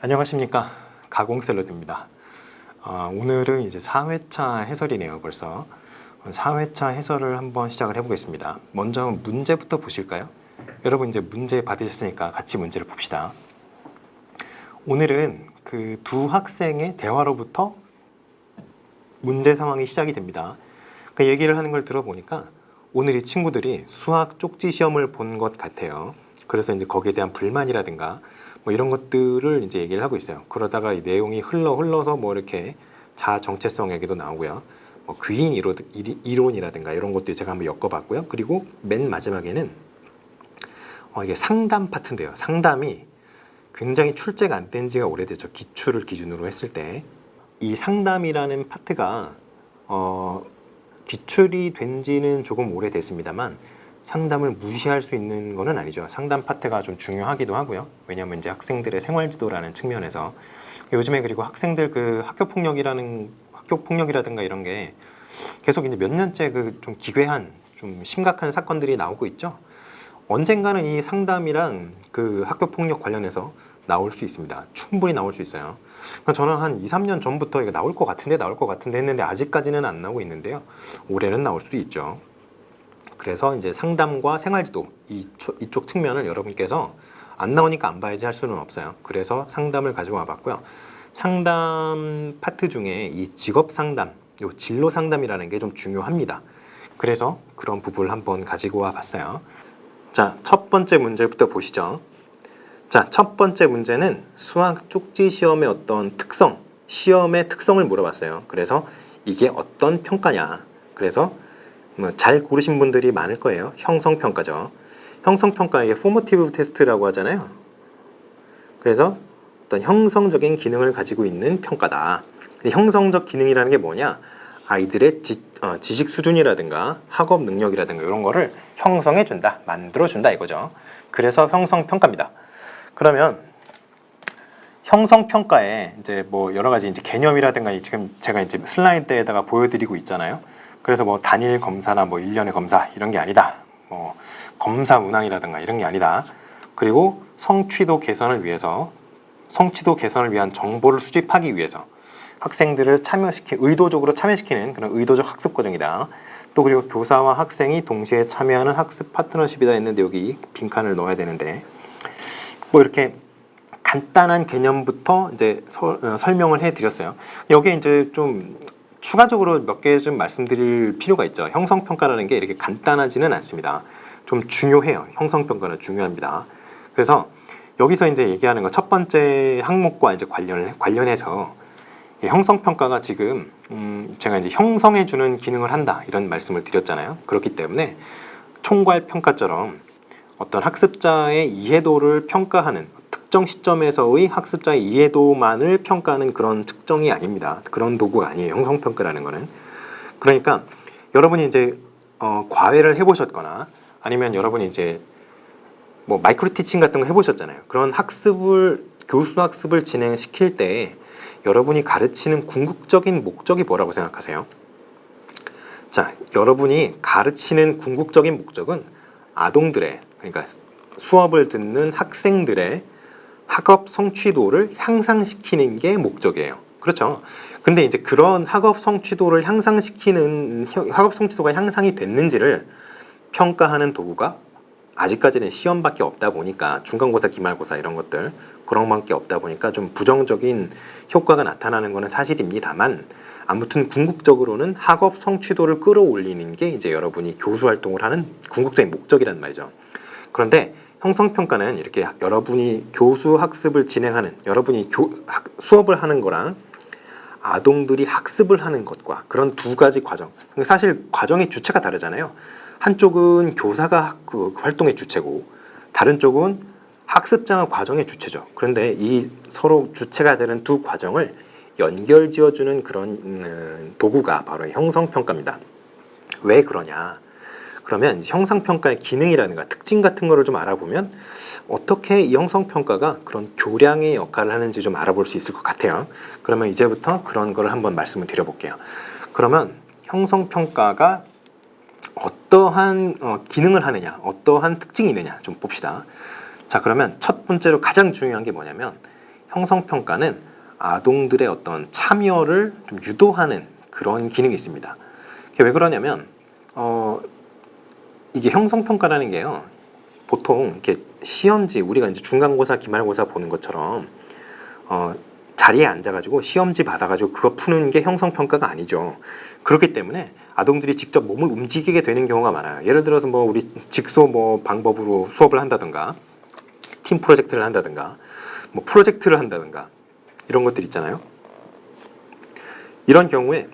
안녕하십니까, 가공샐러드입니다. 오늘은 이제 4회차 해설이네요. 벌써 4회차 해설을 한번 시작을 해보겠습니다. 먼저 문제부터 보실까요? 여러분 이제 문제 받으셨으니까 같이 문제를 봅시다. 오늘은 그 두 학생의 대화로부터 문제 상황이 시작이 됩니다. 그 얘기를 하는 걸 들어보니까 오늘 이 친구들이 수학 쪽지 시험을 본 것 같아요. 그래서 이제 거기에 대한 불만이라든가 뭐 이런 것들을 이제 얘기를 하고 있어요. 그러다가 이 내용이 흘러서 뭐 이렇게 자아 정체성 얘기도 나오고요. 뭐 귀인 이론이라든가 이런 것도 제가 한번 엮어봤고요. 그리고 맨 마지막에는 이게 상담 파트인데요. 상담이 굉장히 출제가 안 된 지가 오래됐죠. 기출을 기준으로 했을 때. 이 상담이라는 파트가 기출이 된 지는 조금 오래됐습니다만 상담을 무시할 수 있는 거는 아니죠. 상담 파트가 좀 중요하기도 하고요. 왜냐하면 이제 학생들의 생활지도라는 측면에서 요즘에 그리고 학생들 그 학교 폭력이라든가 이런 게 계속 이제 몇 년째 그 좀 기괴한 좀 심각한 사건들이 나오고 있죠. 언젠가는 이 상담이랑 그 학교 폭력 관련해서 나올 수 있습니다. 충분히 나올 수 있어요. 저는 한 2, 3년 전부터 이거 나올 것 같은데 했는데 아직까지는 안 나오고 있는데요. 올해는 나올 수도 있죠. 그래서 이제 상담과 생활지도 이쪽 측면을 여러분께서 안 나오니까 안 봐야지 할 수는 없어요. 그래서 상담을 가지고 와봤고요. 상담 파트 중에 이 직업 상담, 요 진로 상담이라는 게 좀 중요합니다. 그래서 그런 부분을 한번 가지고 와봤어요. 자, 첫 번째 문제부터 보시죠. 자, 첫 번째 문제는 수학 쪽지 시험의 어떤 특성, 시험의 특성을 물어봤어요. 그래서 이게 어떤 평가냐. 그래서 잘 고르신 분들이 많을 거예요. 형성평가죠. 형성평가 이게 포머티브 테스트라고 하잖아요. 그래서 어떤 형성적인 기능을 가지고 있는 평가다. 형성적 기능이라는 게 뭐냐? 아이들의 지식 수준이라든가 학업 능력이라든가 이런 거를 형성해준다, 만들어준다 이거죠. 그래서 형성평가입니다. 그러면 형성평가에 이제 뭐 여러 가지 이제 개념이라든가 지금 제가 이제 슬라이드에다가 보여드리고 있잖아요. 그래서 뭐 단일 검사나 뭐 1년의 검사 이런 게 아니다. 뭐 검사 문항이라든가 이런 게 아니다. 그리고 성취도 개선을 위한 정보를 수집하기 위해서 학생들을 의도적으로 참여시키는 그런 의도적 학습 과정이다. 또 그리고 교사와 학생이 동시에 참여하는 학습 파트너십이다 했는데 여기 빈칸을 넣어야 되는데 뭐 이렇게 간단한 개념부터 이제 설명을 해드렸어요. 여기에 이제 좀 추가적으로 몇 개 좀 말씀드릴 필요가 있죠. 형성평가라는 게 이렇게 간단하지는 않습니다. 좀 중요해요. 형성평가는 중요합니다. 그래서 여기서 이제 얘기하는 거 첫 번째 항목과 이제 관련해서 형성평가가 지금 제가 이제 형성해주는 기능을 한다 이런 말씀을 드렸잖아요. 그렇기 때문에 총괄평가처럼 어떤 학습자의 이해도를 평가하는 특정 시점에서의 학습자의 이해도만을 평가하는 그런 측정이 아닙니다. 그런 도구가 아니에요. 형성평가라는 거는. 그러니까 여러분이 이제 과외를 해보셨거나 아니면 여러분이 이제 뭐 마이크로 티칭 같은 거 해보셨잖아요. 그런 교수 학습을 진행시킬 때 여러분이 가르치는 궁극적인 목적이 뭐라고 생각하세요? 자, 여러분이 가르치는 궁극적인 목적은 아동들의, 그러니까 수업을 듣는 학생들의 학업 성취도를 향상시키는 게 목적이에요. 그렇죠? 근데 이제 그런 학업 성취도가 향상이 됐는지를 평가하는 도구가 아직까지는 시험밖에 없다 보니까 중간고사, 기말고사 이런 것들 그런 밖에 없다 보니까 좀 부정적인 효과가 나타나는 것은 사실입니다만 아무튼 궁극적으로는 학업 성취도를 끌어올리는 게 이제 여러분이 교수 활동을 하는 궁극적인 목적이란 말이죠. 그런데 형성평가는 이렇게 여러분이 교수 학습을 진행하는 여러분이 수업을 하는 거랑 아동들이 학습을 하는 것과 그런 두 가지 과정, 사실 과정의 주체가 다르잖아요. 한쪽은 교사가 그 활동의 주체고 다른 쪽은 학습자가 과정의 주체죠. 그런데 이 서로 주체가 되는 두 과정을 연결지어주는 그런 도구가 바로 형성평가입니다. 왜 그러냐? 그러면 형성평가의 기능이라든가 특징 같은 거를 좀 알아보면 어떻게 이 형성평가가 그런 교량의 역할을 하는지 좀 알아볼 수 있을 것 같아요. 그러면 이제부터 그런 거를 한번 말씀을 드려볼게요. 그러면 형성평가가 어떠한 기능을 하느냐, 어떠한 특징이 있느냐 좀 봅시다. 자, 그러면 첫 번째로 가장 중요한 게 뭐냐면 형성평가는 아동들의 어떤 참여를 좀 유도하는 그런 기능이 있습니다. 왜 그러냐면 이게 형성평가라는 게요, 보통 이렇게 시험지, 우리가 이제 중간고사, 기말고사 보는 것처럼 자리에 앉아가지고 시험지 받아가지고 그거 푸는 게 형성평가가 아니죠. 그렇기 때문에 아동들이 직접 몸을 움직이게 되는 경우가 많아요. 예를 들어서 뭐 우리 직소 뭐 방법으로 수업을 한다든가, 팀 프로젝트를 한다든가, 뭐 프로젝트를 한다든가, 이런 것들 있잖아요. 이런 경우에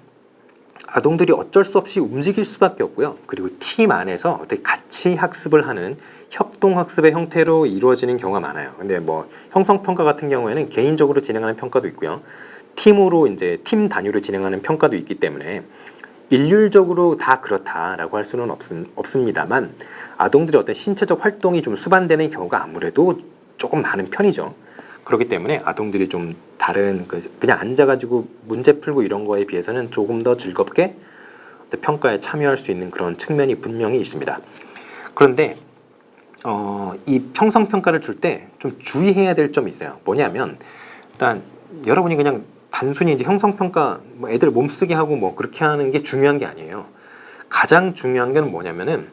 아동들이 어쩔 수 없이 움직일 수밖에 없고요. 그리고 팀 안에서 어떻게 같이 학습을 하는 협동학습의 형태로 이루어지는 경우가 많아요. 근데 뭐 형성평가 같은 경우에는 개인적으로 진행하는 평가도 있고요. 팀으로 이제 팀 단위로 진행하는 평가도 있기 때문에 일률적으로 다 그렇다라고 할 수는 없습니다만, 아동들의 어떤 신체적 활동이 좀 수반되는 경우가 아무래도 조금 많은 편이죠. 그렇기 때문에 아동들이 좀 다른 그냥 앉아가지고 문제 풀고 이런 거에 비해서는 조금 더 즐겁게 평가에 참여할 수 있는 그런 측면이 분명히 있습니다. 그런데 이 형성평가를 줄 때 좀 주의해야 될 점이 있어요. 뭐냐면, 일단 여러분이 그냥 단순히 이제 형성평가 뭐 애들 몸쓰게 하고 뭐 그렇게 하는 게 중요한 게 아니에요. 가장 중요한 게 뭐냐면은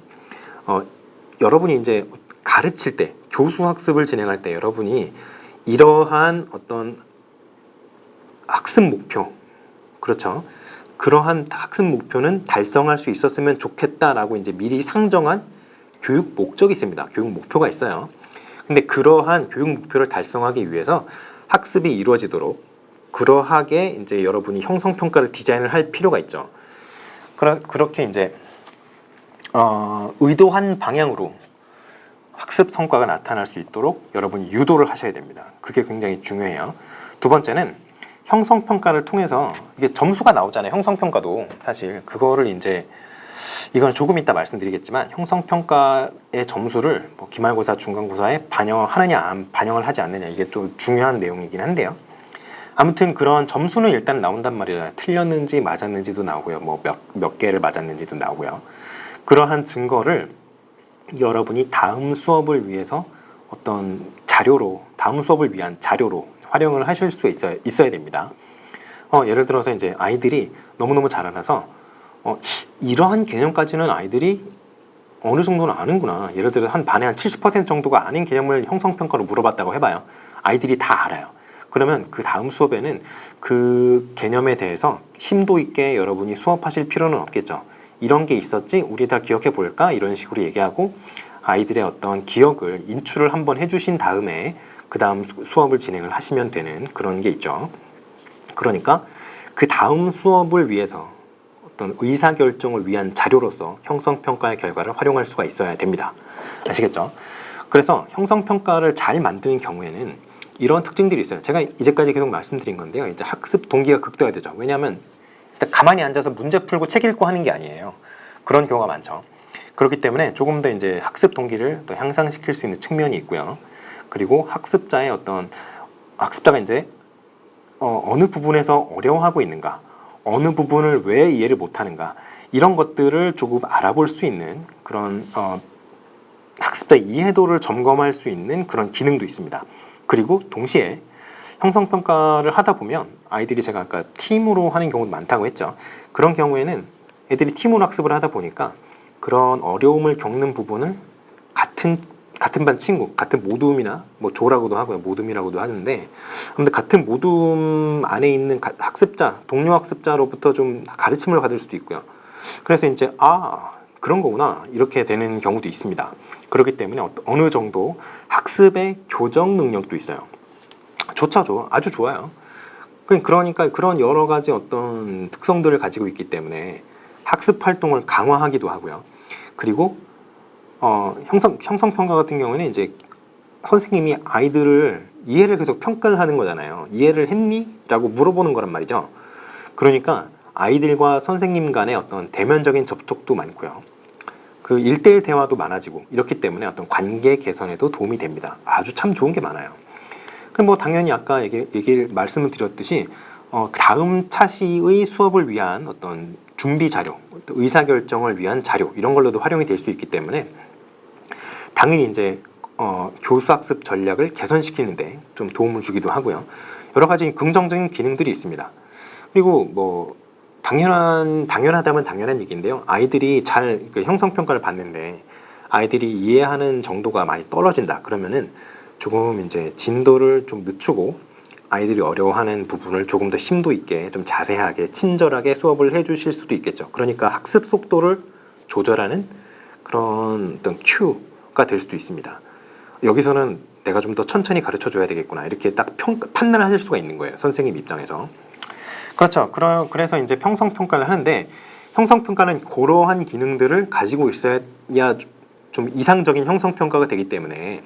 여러분이 이제 가르칠 때, 교수 학습을 진행할 때 여러분이 이러한 어떤 학습 목표, 그렇죠, 그러한 학습 목표는 달성할 수 있었으면 좋겠다라고 이제 미리 상정한 교육 목적이 있습니다. 교육 목표가 있어요. 근데 그러한 교육 목표를 달성하기 위해서 학습이 이루어지도록 그러하게 이제 여러분이 형성평가를 디자인을 할 필요가 있죠. 그렇게 이제 의도한 방향으로 학습 성과가 나타날 수 있도록 여러분이 유도를 하셔야 됩니다. 그게 굉장히 중요해요. 두 번째는 형성평가를 통해서 이게 점수가 나오잖아요. 형성평가도 사실 그거를 이제, 이건 조금 이따 말씀드리겠지만, 형성평가의 점수를 뭐 기말고사, 중간고사에 반영하느냐, 반영을 하지 않느냐, 이게 좀 중요한 내용이긴 한데요. 아무튼 그런 점수는 일단 나온단 말이에요. 틀렸는지 맞았는지도 나오고요. 뭐 몇 개를 맞았는지도 나오고요. 그러한 증거를 여러분이 다음 수업을 위해서 어떤 자료로, 다음 수업을 위한 자료로 활용을 하실 수 있어야 됩니다. 예를 들어서 이제 아이들이 너무너무 잘 알아서 이러한 개념까지는 아이들이 어느 정도는 아는구나. 예를 들어서 한 반에 한 70% 정도가 아는 개념을 형성평가로 물어봤다고 해봐요. 아이들이 다 알아요. 그러면 그 다음 수업에는 그 개념에 대해서 심도 있게 여러분이 수업하실 필요는 없겠죠. 이런 게 있었지? 우리 다 기억해 볼까? 이런 식으로 얘기하고 아이들의 어떤 기억을 인출을 한번 해주신 다음에 그 다음 수업을 진행을 하시면 되는 그런 게 있죠. 그러니까 그 다음 수업을 위해서 어떤 의사결정을 위한 자료로서 형성평가의 결과를 활용할 수가 있어야 됩니다. 아시겠죠? 그래서 형성평가를 잘 만드는 경우에는 이런 특징들이 있어요. 제가 이제까지 계속 말씀드린 건데요. 이제 학습 동기가 극대화되죠. 왜냐하면 일단 가만히 앉아서 문제 풀고 책 읽고 하는 게 아니에요. 그런 경우가 많죠. 그렇기 때문에 조금 더 이제 학습 동기를 또 향상시킬 수 있는 측면이 있고요. 그리고 학습자가 이제 어느 부분에서 어려워하고 있는가, 어느 부분을 왜 이해를 못하는가, 이런 것들을 조금 알아볼 수 있는 그런 학습자의 이해도를 점검할 수 있는 그런 기능도 있습니다. 그리고 동시에 형성평가를 하다 보면 아이들이, 제가 아까 팀으로 하는 경우도 많다고 했죠. 그런 경우에는 애들이 팀으로 학습을 하다 보니까 그런 어려움을 겪는 부분을 같은 반 친구, 같은 모둠이나 뭐 조라고도 하고요, 모둠이라고도 하는데, 아무튼 같은 모둠 안에 있는 학습자, 동료 학습자로부터 좀 가르침을 받을 수도 있고요. 그래서 이제 그런 거구나, 이렇게 되는 경우도 있습니다. 그렇기 때문에 어느 정도 학습의 교정 능력도 있어요. 좋죠, 아주 좋아요. 그러니까 그런 여러 가지 어떤 특성들을 가지고 있기 때문에 학습 활동을 강화하기도 하고요. 그리고 형성평가 같은 경우는 이제 선생님이 아이들을 이해를 계속 평가를 하는 거잖아요. 이해를 했니? 라고 물어보는 거란 말이죠. 그러니까 아이들과 선생님 간의 어떤 대면적인 접촉도 많고요. 그 1대1 대화도 많아지고, 이렇기 때문에 어떤 관계 개선에도 도움이 됩니다. 아주 참 좋은 게 많아요. 그럼 뭐 당연히 아까 말씀을 드렸듯이 다음 차시의 수업을 위한 어떤 준비 자료, 의사결정을 위한 자료, 이런 걸로도 활용이 될 수 있기 때문에 당연히 이제 교수학습 전략을 개선시키는데 좀 도움을 주기도 하고요. 여러 가지 긍정적인 기능들이 있습니다. 그리고 뭐 당연하다면 당연한 얘기인데요. 아이들이 잘 형성평가를 받는데 아이들이 이해하는 정도가 많이 떨어진다. 그러면은 조금 이제 진도를 좀 늦추고 아이들이 어려워하는 부분을 조금 더 심도 있게 좀 자세하게 친절하게 수업을 해주실 수도 있겠죠. 그러니까 학습 속도를 조절하는 그런 어떤 큐가 될 수도 있습니다. 여기서는 내가 좀 더 천천히 가르쳐 줘야 되겠구나 이렇게 딱 판단을 하실 수가 있는 거예요. 선생님 입장에서. 그렇죠. 그래서 이제 형성평가를 하는데 형성평가는 그러한 기능들을 가지고 있어야 좀 이상적인 형성평가가 되기 때문에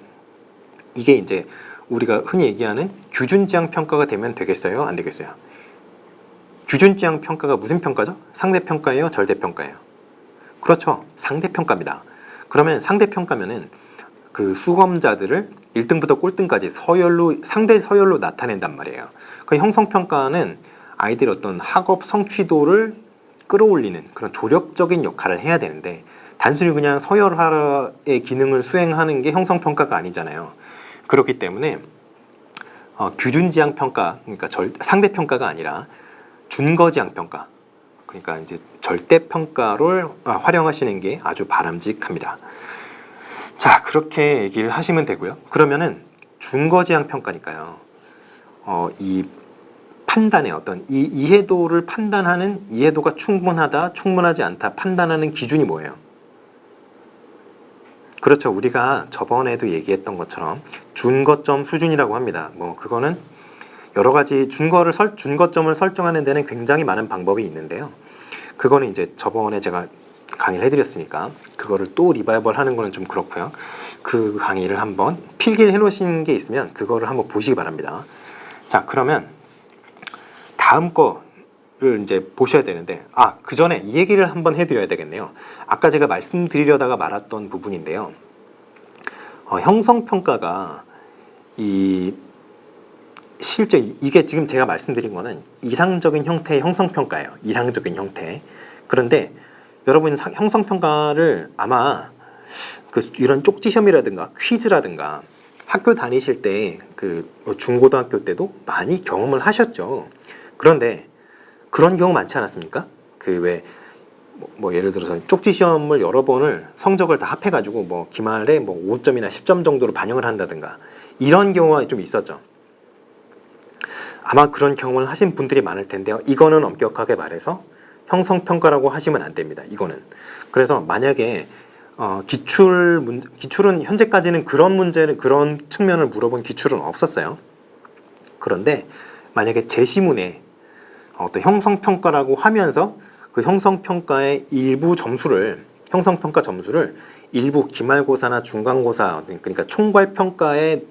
이게 이제 우리가 흔히 얘기하는 규준지향 평가가 되면 되겠어요? 안 되겠어요? 규준지향 평가가 무슨 평가죠? 상대평가예요? 절대평가예요? 그렇죠. 상대평가입니다. 그러면 상대평가면은 그 수험자들을 1등부터 꼴등까지 상대 서열로 나타낸단 말이에요. 그 형성평가는 아이들의 어떤 학업 성취도를 끌어올리는 그런 조력적인 역할을 해야 되는데 단순히 그냥 서열화의 기능을 수행하는 게 형성평가가 아니잖아요. 그렇기 때문에 규준지향 평가, 그러니까 상대평가가 아니라 준거지향 평가, 그러니까 이제 절대평가를 활용하시는 게 아주 바람직합니다. 자, 그렇게 얘기를 하시면 되고요. 그러면은 준거지향 평가니까요. 이 판단의 어떤 이 이해도를 판단하는 이해도가 충분하다, 충분하지 않다 판단하는 기준이 뭐예요? 그렇죠. 우리가 저번에도 얘기했던 것처럼 준거점 수준이라고 합니다. 뭐 그거는 여러 가지 준거점을 설정하는 데는 굉장히 많은 방법이 있는데요. 그거는 이제 저번에 제가 강의를 해드렸으니까 그거를 또 리바이벌 하는 거는 좀 그렇고요. 그 강의를 한번 필기를 해놓으신 게 있으면 그거를 한번 보시기 바랍니다. 자, 그러면 다음 거를 이제 보셔야 되는데 그 전에 이 얘기를 한번 해드려야 되겠네요. 아까 제가 말씀드리려다가 말았던 부분인데요. 형성평가가 실제 이게 지금 제가 말씀드린 거는 이상적인 형태의 형성평가예요. 이상적인 형태. 그런데 여러분 형성평가를 아마 이런 쪽지시험이라든가 퀴즈라든가 학교 다니실 때 중고등학교 때도 많이 경험을 하셨죠. 그런데 그런 경우 많지 않았습니까? 예를 들어서 쪽지 시험을 여러 번을 성적을 다 합해가지고 뭐 기말에 뭐 5점이나 10점 정도로 반영을 한다든가 이런 경우가 좀 있었죠. 아마 그런 경험을 하신 분들이 많을 텐데요. 이거는 엄격하게 말해서 형성평가라고 하시면 안 됩니다. 이거는. 그래서 만약에 기출은 현재까지는 그런 측면을 물어본 기출은 없었어요. 그런데 만약에 제시문에 어떤 형성평가라고 하면서 그 형성평가의 형성평가 점수를 일부 기말고사나 중간고사, 그러니까 총괄평가의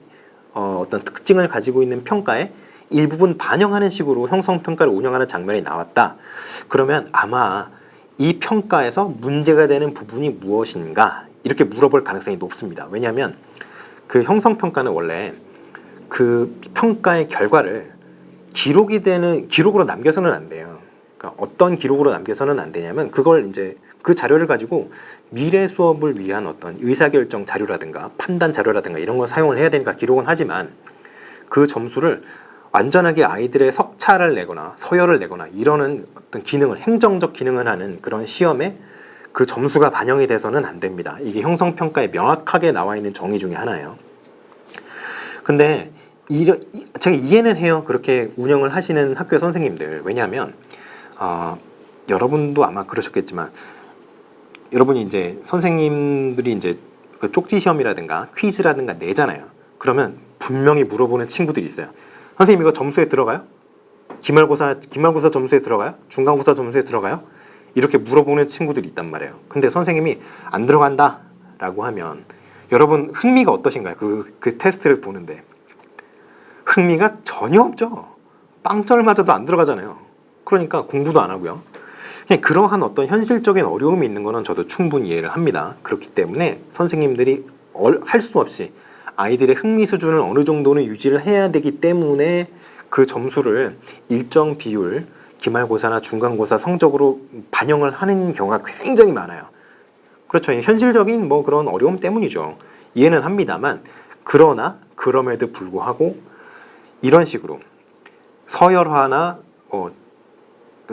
어떤 특징을 가지고 있는 평가에 일부분 반영하는 식으로 형성평가를 운영하는 장면이 나왔다. 그러면 아마 이 평가에서 문제가 되는 부분이 무엇인가 이렇게 물어볼 가능성이 높습니다. 왜냐하면 그 형성평가는 원래 그 평가의 결과를 기록으로 남겨서는 안 돼요. 그러니까 어떤 기록으로 남겨서는 안 되냐면 그걸 이제 그 자료를 가지고 미래 수업을 위한 어떤 의사결정 자료라든가 판단 자료라든가 이런 걸 사용을 해야 되니까 기록은 하지만 그 점수를 완전하게 아이들의 석차를 내거나 서열을 내거나 이러는 어떤 행정적 기능을 하는 그런 시험에 그 점수가 반영이 돼서는 안 됩니다. 이게 형성평가에 명확하게 나와 있는 정의 중에 하나예요. 근데 제가 이해는 해요. 그렇게 운영을 하시는 학교 선생님들. 왜냐하면 여러분도 아마 그러셨겠지만 여러분이 이제 선생님들이 이제 그 쪽지 시험이라든가 퀴즈라든가 내잖아요. 그러면 분명히 물어보는 친구들이 있어요. 선생님 이거 점수에 들어가요? 기말고사 점수에 들어가요? 중간고사 점수에 들어가요? 이렇게 물어보는 친구들이 있단 말이에요. 근데 선생님이 안 들어간다 라고 하면 여러분 흥미가 어떠신가요? 그 테스트를 보는데 흥미가 전혀 없죠. 빵점을 맞아도 안 들어가잖아요. 그러니까 공부도 안 하고요. 그냥 그러한 어떤 현실적인 어려움이 있는 거는 저도 충분히 이해를 합니다. 그렇기 때문에 선생님들이 할 수 없이 아이들의 흥미 수준을 어느 정도는 유지를 해야 되기 때문에 그 점수를 일정 비율 기말고사나 중간고사 성적으로 반영을 하는 경우가 굉장히 많아요. 그렇죠. 현실적인 그런 어려움 때문이죠. 이해는 합니다만, 그러나 그럼에도 불구하고 이런 식으로 서열화나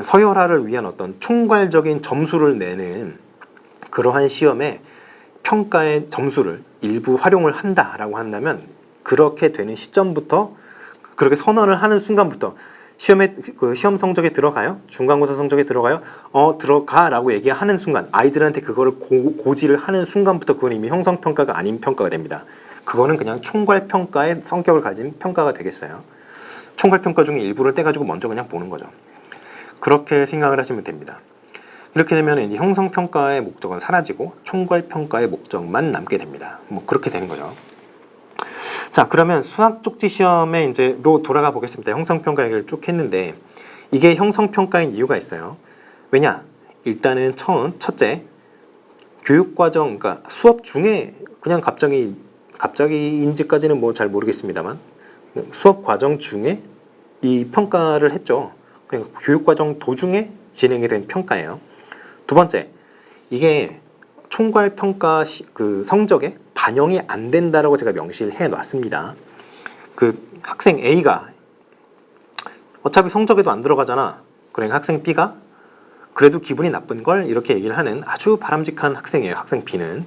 서열화를 위한 어떤 총괄적인 점수를 내는 그러한 시험에 평가의 점수를 일부 활용을 한다라고 한다면, 그렇게 되는 시점부터, 그렇게 선언을 하는 순간부터 시험 성적에 들어가요? 중간고사 성적에 들어가요? 들어가라고 얘기하는 순간, 아이들한테 그거를 고지를 하는 순간부터 그건 이미 형성평가가 아닌 평가가 됩니다. 그거는 그냥 총괄평가의 성격을 가진 평가가 되겠어요. 총괄평가 중에 일부를 떼가지고 먼저 그냥 보는 거죠. 그렇게 생각을 하시면 됩니다. 이렇게 되면 이제 형성평가의 목적은 사라지고 총괄평가의 목적만 남게 됩니다. 뭐 그렇게 되는 거죠. 자, 그러면 수학 쪽지 시험에 이제로 돌아가 보겠습니다. 형성평가 얘기를 쭉 했는데, 이게 형성평가인 이유가 있어요. 왜냐? 일단은 첫째, 교육과정, 그러니까 수업 중에 그냥 갑자기인지까지는 뭐 잘 모르겠습니다만, 수업 과정 중에 이 평가를 했죠. 그러니까 교육과정 도중에 진행이 된 평가예요. 두 번째, 이게 총괄평가 그 성적에 반영이 안 된다라고 제가 명시를 해 놨습니다. 그 학생 A가 어차피 성적에도 안 들어가잖아. 그러니까 학생 B가 그래도 기분이 나쁜 걸 이렇게 얘기를 하는 아주 바람직한 학생이에요. 학생 B는.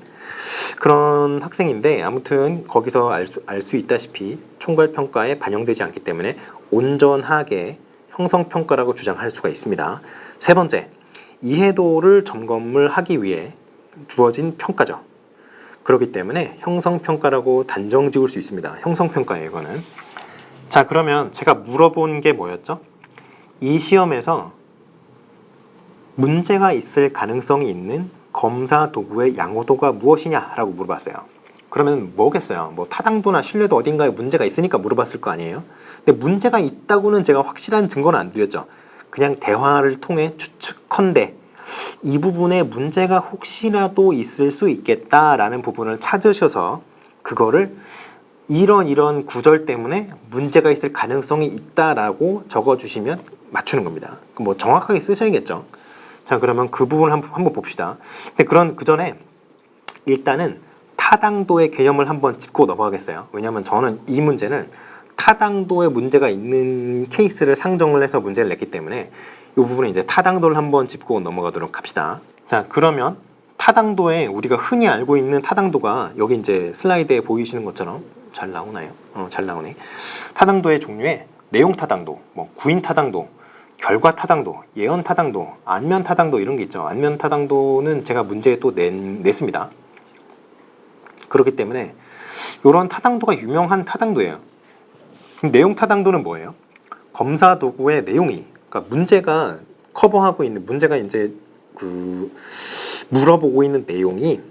그런 학생인데, 아무튼 거기서 알 수 있다시피 총괄평가에 반영되지 않기 때문에 온전하게 형성평가라고 주장할 수가 있습니다. 세 번째, 이해도를 점검을 하기 위해 주어진 평가죠. 그렇기 때문에 형성평가라고 단정 지을 수 있습니다. 형성평가예요, 이거는. 자, 그러면 제가 물어본 게 뭐였죠? 이 시험에서 문제가 있을 가능성이 있는 검사 도구의 양호도가 무엇이냐라고 물어봤어요. 그러면 뭐겠어요? 뭐 타당도나 신뢰도 어딘가에 문제가 있으니까 물어봤을 거 아니에요? 근데 문제가 있다고는 제가 확실한 증거는 안 드렸죠. 그냥 대화를 통해 추측컨대 이 부분에 문제가 혹시라도 있을 수 있겠다라는 부분을 찾으셔서 그거를 이런 구절 때문에 문제가 있을 가능성이 있다라고 적어주시면 맞추는 겁니다. 뭐 정확하게 쓰셔야겠죠. 자, 그러면 그 부분을 한번 봅시다. 근데 그 전에 일단은 타당도의 개념을 한번 짚고 넘어가겠어요. 왜냐하면 저는 이 문제는 타당도에 문제가 있는 케이스를 상정을 해서 문제를 냈기 때문에 이 부분은 이제 타당도를 한번 짚고 넘어가도록 합시다. 자, 그러면 타당도에 우리가 흔히 알고 있는 타당도가 여기 이제 슬라이드에 보이시는 것처럼 잘 나오나요? 잘 나오네. 타당도의 종류에 내용 타당도, 뭐 구인 타당도, 결과 타당도, 예언 타당도, 안면 타당도 이런 게 있죠. 안면 타당도는 제가 문제에 또 냈습니다. 그렇기 때문에 이런 타당도가 유명한 타당도예요. 내용 타당도는 뭐예요? 검사 도구의 내용이, 그러니까 문제가 커버하고 있는, 문제가 이제 물어보고 있는 내용이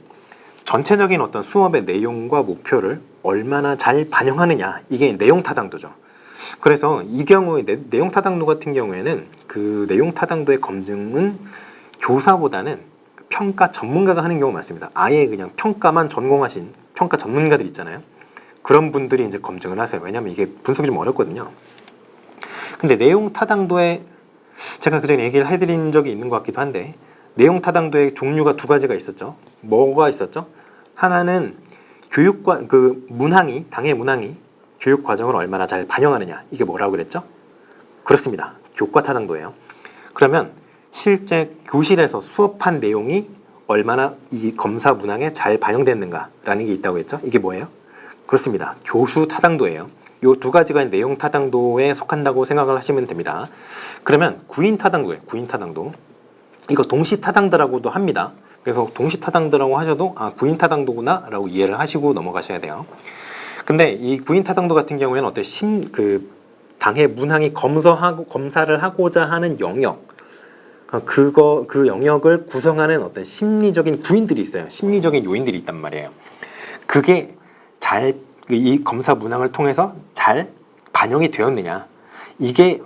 전체적인 어떤 수업의 내용과 목표를 얼마나 잘 반영하느냐, 이게 내용 타당도죠. 그래서 이 경우에 내용 타당도 같은 경우에는 그 내용 타당도의 검증은 교사보다는 평가 전문가가 하는 경우가 많습니다. 아예 그냥 평가만 전공하신 평가 전문가들 있잖아요. 그런 분들이 이제 검증을 하세요. 왜냐하면 이게 분석이 좀 어렵거든요. 근데 내용 타당도에 제가 그전에 얘기를 해드린 적이 있는 것 같기도 한데, 내용 타당도의 종류가 두 가지가 있었죠. 뭐가 있었죠? 하나는 당의 문항이 교육 과정을 얼마나 잘 반영하느냐, 이게 뭐라고 그랬죠? 그렇습니다. 교과 타당도예요. 그러면 실제 교실에서 수업한 내용이 얼마나 이 검사 문항에 잘 반영됐는가라는 게 있다고 했죠? 이게 뭐예요? 그렇습니다. 교수 타당도예요. 이 두 가지가 내용 타당도에 속한다고 생각을 하시면 됩니다. 그러면 구인 타당도예요. 구인 타당도. 이거 동시 타당도라고도 합니다. 그래서 동시 타당도라고 하셔도 구인 타당도구나 라고 이해를 하시고 넘어가셔야 돼요. 근데 이 구인 타당도 같은 경우에는 어떤 당의 문항이 검사를 하고자 하는 영역, 그 영역을 구성하는 어떤 심리적인 구인들이 있어요. 심리적인 요인들이 있단 말이에요. 그게 이 검사 문항을 통해서 잘 반영이 되었느냐, 이게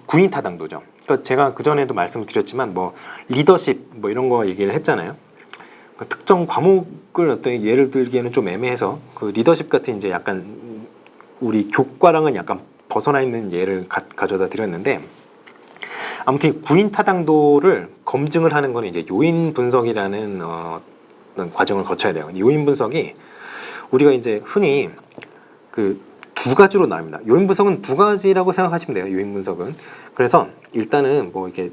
구인 타당도죠. 그러니까 제가 그 전에도 말씀을 드렸지만 뭐 리더십 뭐 이런 거 얘기를 했잖아요. 특정 과목을 어떤 예를 들기에는 좀 애매해서 그 리더십 같은 이제 약간 우리 교과랑은 약간 벗어나 있는 예를 가져다 드렸는데, 아무튼 구인 타당도를 검증을 하는 거는 이제 요인 분석이라는 과정을 거쳐야 돼요. 요인 분석이 우리가 이제 흔히 그 두 가지로 나뉩니다. 요인 분석은 두 가지라고 생각하시면 돼요. 요인 분석은. 그래서 일단은 뭐 이게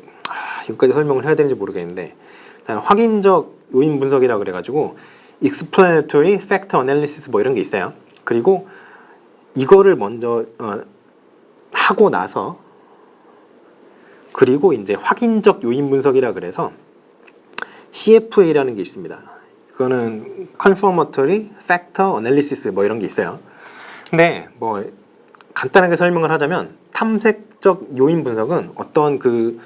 여기까지 설명을 해야 되는지 모르겠는데, 일단 확인적 요인 분석이라 그래가지고 explanatory factor analysis 뭐 이런 게 있어요. 그리고 이거를 먼저 하고 나서, 그리고 이제 확인적 요인 분석이라 그래서 CFA라는 게 있습니다. 이거는 confirmatory factor analysis 뭐 이런 게 있어요. 근데 뭐 간단하게 설명을 하자면, 탐색적 요인 분석은 어떤 그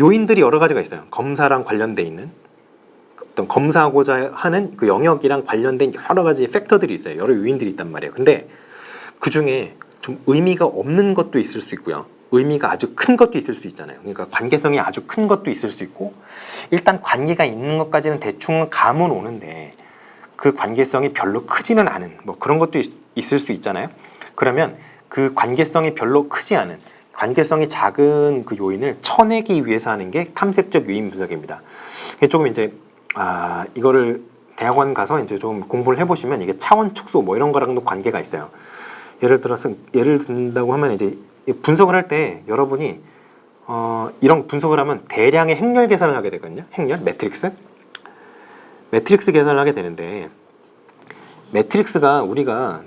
요인들이 여러 가지가 있어요. 검사랑 관련돼 있는, 어떤 검사하고자 하는 그 영역이랑 관련된 여러 가지 팩터들이 있어요. 여러 요인들이 있단 말이에요. 근데 그 중에 좀 의미가 없는 것도 있을 수 있고요. 의미가 아주 큰 것도 있을 수 있잖아요. 그러니까 관계성이 아주 큰 것도 있을 수 있고, 일단 관계가 있는 것까지는 대충 감은 오는데 그 관계성이 별로 크지는 않은 뭐 그런 것도 있을 수 있잖아요. 그러면 그 관계성이 별로 크지 않은, 관계성이 작은 그 요인을 쳐내기 위해서 하는 게 탐색적 요인 분석입니다. 조금 이제 이거를 대학원 가서 이제 좀 공부를 해보시면 이게 차원 축소 뭐 이런 거랑도 관계가 있어요. 예를 든다고 하면 이제 분석을 할 때 여러분이 이런 분석을 하면 대량의 행렬 계산을 하게 되거든요. 행렬, 매트릭스 계산을 하게 되는데, 매트릭스가 우리가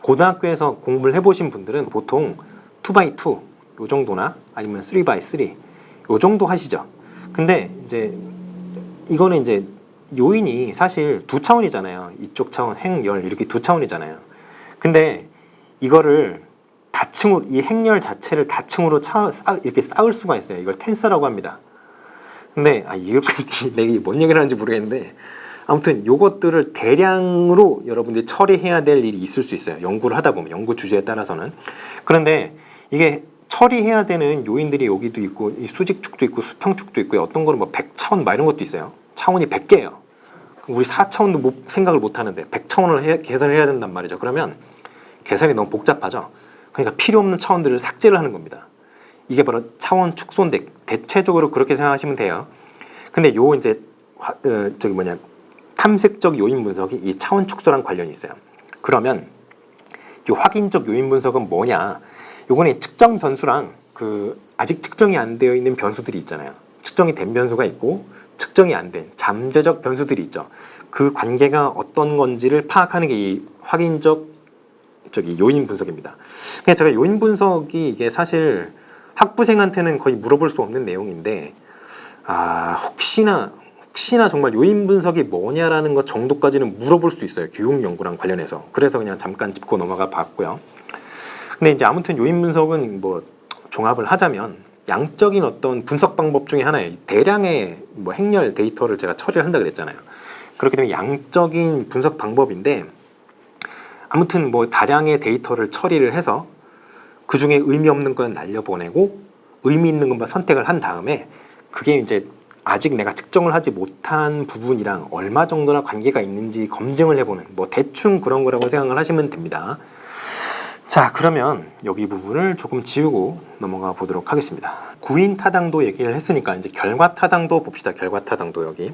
고등학교에서 공부를 해보신 분들은 보통 2x2 요 정도나 아니면 3x3 요 정도 하시죠. 근데 이제 이거는 이제 요인이 사실 두 차원이잖아요. 이쪽 차원, 행렬 이렇게 두 차원이잖아요. 근데 이거를 다층으로, 이 행렬 자체를 다층으로 이렇게 쌓을 수가 있어요. 이걸 텐서라고 합니다. 근데 내가 뭔 얘기를 하는지 모르겠는데, 아무튼 요것들을 대량으로 여러분들이 처리해야 될 일이 있을 수 있어요. 연구를 하다 보면, 연구 주제에 따라서는. 그런데 이게 처리해야 되는 요인들이 여기도 있고, 이 수직축도 있고 수평축도 있고, 어떤 거는 뭐 100차원 막 이런 것도 있어요. 차원이 100개예요. 우리 4차원도 생각을 못 하는데 100차원을 계산을 해야 된단 말이죠. 그러면 계산이 너무 복잡하죠. 그러니까 필요 없는 차원들을 삭제를 하는 겁니다. 이게 바로 차원 축소인데, 대체적으로 그렇게 생각하시면 돼요. 근데 요 이제 탐색적 요인 분석이 이 차원 축소랑 관련이 있어요. 그러면 이 확인적 요인 분석은 뭐냐? 요거는 측정 변수랑 그 아직 측정이 안 되어 있는 변수들이 있잖아요. 측정이 된 변수가 있고 측정이 안 된 잠재적 변수들이 있죠. 그 관계가 어떤 건지를 파악하는 게 이 확인적 요인 분석입니다. 그냥 제가 요인 분석이 이게 사실 학부생한테는 거의 물어볼 수 없는 내용인데, 혹시나 정말 요인 분석이 뭐냐라는 것 정도까지는 물어볼 수 있어요. 교육 연구랑 관련해서. 그래서 그냥 잠깐 짚고 넘어가 봤고요. 근데 이제 아무튼 요인 분석은 뭐 종합을 하자면 양적인 어떤 분석 방법 중에 하나예요. 대량의 뭐 행렬 데이터를 제가 처리를 한다 그랬잖아요. 그렇게 되면 양적인 분석 방법인데, 아무튼 뭐 다량의 데이터를 처리를 해서 그 중에 의미 없는 건 날려보내고 의미 있는 것만 선택을 한 다음에, 그게 이제 아직 내가 측정을 하지 못한 부분이랑 얼마 정도나 관계가 있는지 검증을 해보는 뭐 대충 그런 거라고 생각을 하시면 됩니다. 자, 그러면 여기 부분을 조금 지우고 넘어가 보도록 하겠습니다. 구인 타당도 얘기를 했으니까 이제 결과 타당도 봅시다. 결과 타당도. 여기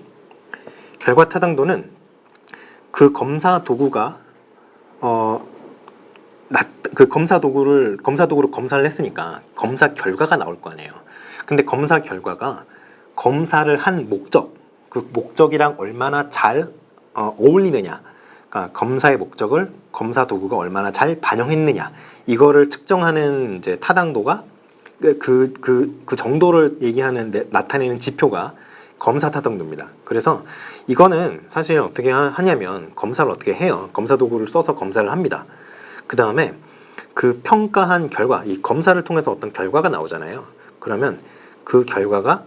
결과 타당도는 그 검사 도구가 그 검사 도구로 검사를 했으니까 검사 결과가 나올 거 아니에요. 근데 검사 결과가 검사를 한 목적, 그 목적이랑 얼마나 잘 어울리느냐, 그러니까 검사의 목적을 검사 도구가 얼마나 잘 반영했느냐, 이거를 측정하는 이제 타당도가 그 정도를 얘기하는 나타내는 지표가 검사 타당도입니다. 그래서 이거는 사실 어떻게 하냐면, 검사를 어떻게 해요? 검사 도구를 써서 검사를 합니다. 그 다음에 그 평가한 결과, 이 검사를 통해서 어떤 결과가 나오잖아요. 그러면 그 결과가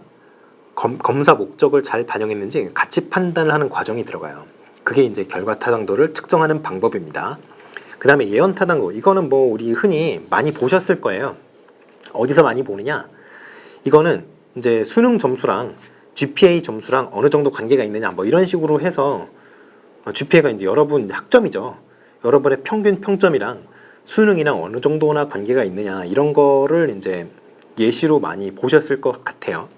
검사 목적을 잘 반영했는지 같이 판단을 하는 과정이 들어가요. 그게 이제 결과 타당도를 측정하는 방법입니다. 그 다음에 예언 타당도, 이거는 뭐 우리 흔히 많이 보셨을 거예요. 어디서 많이 보느냐? 이거는 이제 수능 점수랑 GPA 점수랑 어느 정도 관계가 있느냐, 뭐 이런 식으로 해서, GPA가 이제 여러분 학점이죠. 여러분의 평균 평점이랑 수능이랑 어느 정도나 관계가 있느냐, 이런 거를 이제 예시로 많이 보셨을 것 같아요.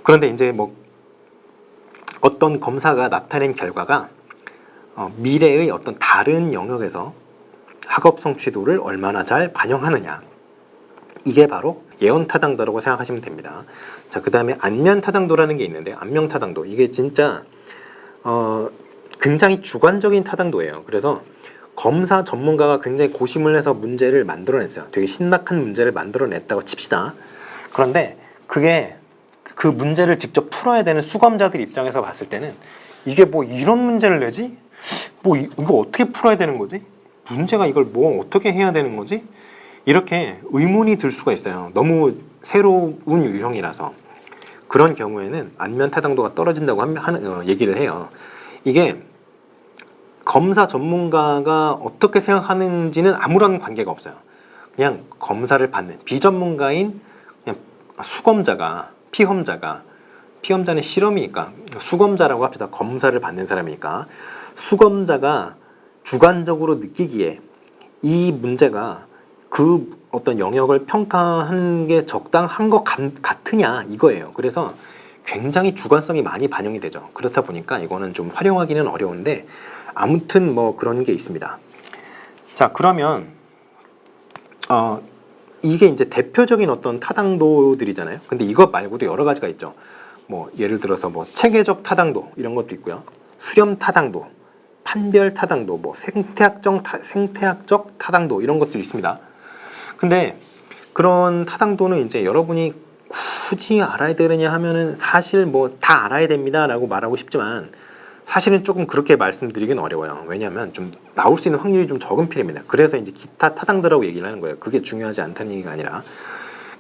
그런데 이제 뭐 어떤 검사가 나타낸 결과가 미래의 어떤 다른 영역에서 학업 성취도를 얼마나 잘 반영하느냐, 이게 바로 예언 타당도라고 생각하시면 됩니다. 자, 그 다음에 안면 타당도라는 게 있는데, 안면 타당도, 이게 진짜 굉장히 주관적인 타당도예요. 그래서 검사 전문가가 굉장히 고심을 해서 문제를 만들어냈어요. 되게 신박한 문제를 만들어냈다고 칩시다. 그런데 그게 그 문제를 직접 풀어야 되는 수검자들 입장에서 봤을 때는 이게 뭐 이런 문제를 내지? 뭐 이거 어떻게 풀어야 되는 거지? 문제가 이걸 뭐 어떻게 해야 되는 거지? 이렇게 의문이 들 수가 있어요. 너무 새로운 유형이라서. 그런 경우에는 안면 타당도가 떨어진다고 얘기를 해요. 이게 검사 전문가가 어떻게 생각하는지는 아무런 관계가 없어요. 그냥 검사를 받는 비전문가인 그냥 수검자가, 피험자는 실험이니까 수검자라고 합시다. 검사를 받는 사람이니까 수검자가 주관적으로 느끼기에 이 문제가 그 어떤 영역을 평가하는 게 적당한 것 같으냐 이거예요. 그래서 굉장히 주관성이 많이 반영이 되죠. 그렇다 보니까 이거는 좀 활용하기는 어려운데 아무튼 뭐 그런 게 있습니다. 자, 그러면 이게 이제 대표적인 어떤 타당도들이잖아요. 근데 이것 말고도 여러 가지가 있죠. 뭐 예를 들어서 뭐 체계적 타당도 이런 것도 있고요. 수렴 타당도, 판별 타당도, 뭐 생태학적 타당도 이런 것도 있습니다. 근데 그런 타당도는 이제 여러분이 굳이 알아야 되느냐 하면은 사실 뭐 다 알아야 됩니다라고 말하고 싶지만 사실은 조금 그렇게 말씀드리긴 어려워요. 왜냐하면 좀 나올 수 있는 확률이 좀 적은 편입니다. 그래서 이제 기타 타당도라고 얘기를 하는 거예요. 그게 중요하지 않다는 얘기가 아니라.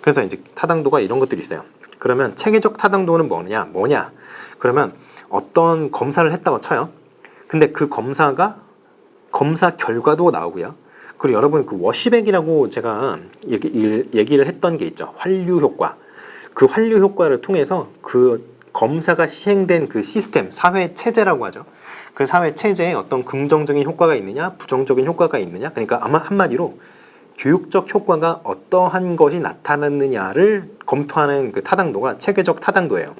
그래서 이제 타당도가 이런 것들이 있어요. 그러면 체계적 타당도는 뭐냐? 그러면 어떤 검사를 했다고 쳐요. 근데 그 검사 결과도 나오고요. 그리고 여러분 그 워시백이라고 제가 얘기를 했던 게 있죠. 환류 효과. 그 환류 효과를 통해서 그 검사가 시행된 그 시스템, 사회 체제라고 하죠. 그 사회 체제에 어떤 긍정적인 효과가 있느냐, 부정적인 효과가 있느냐. 그러니까 아마 한마디로 교육적 효과가 어떠한 것이 나타났느냐를 검토하는 그 타당도가 체계적 타당도예요.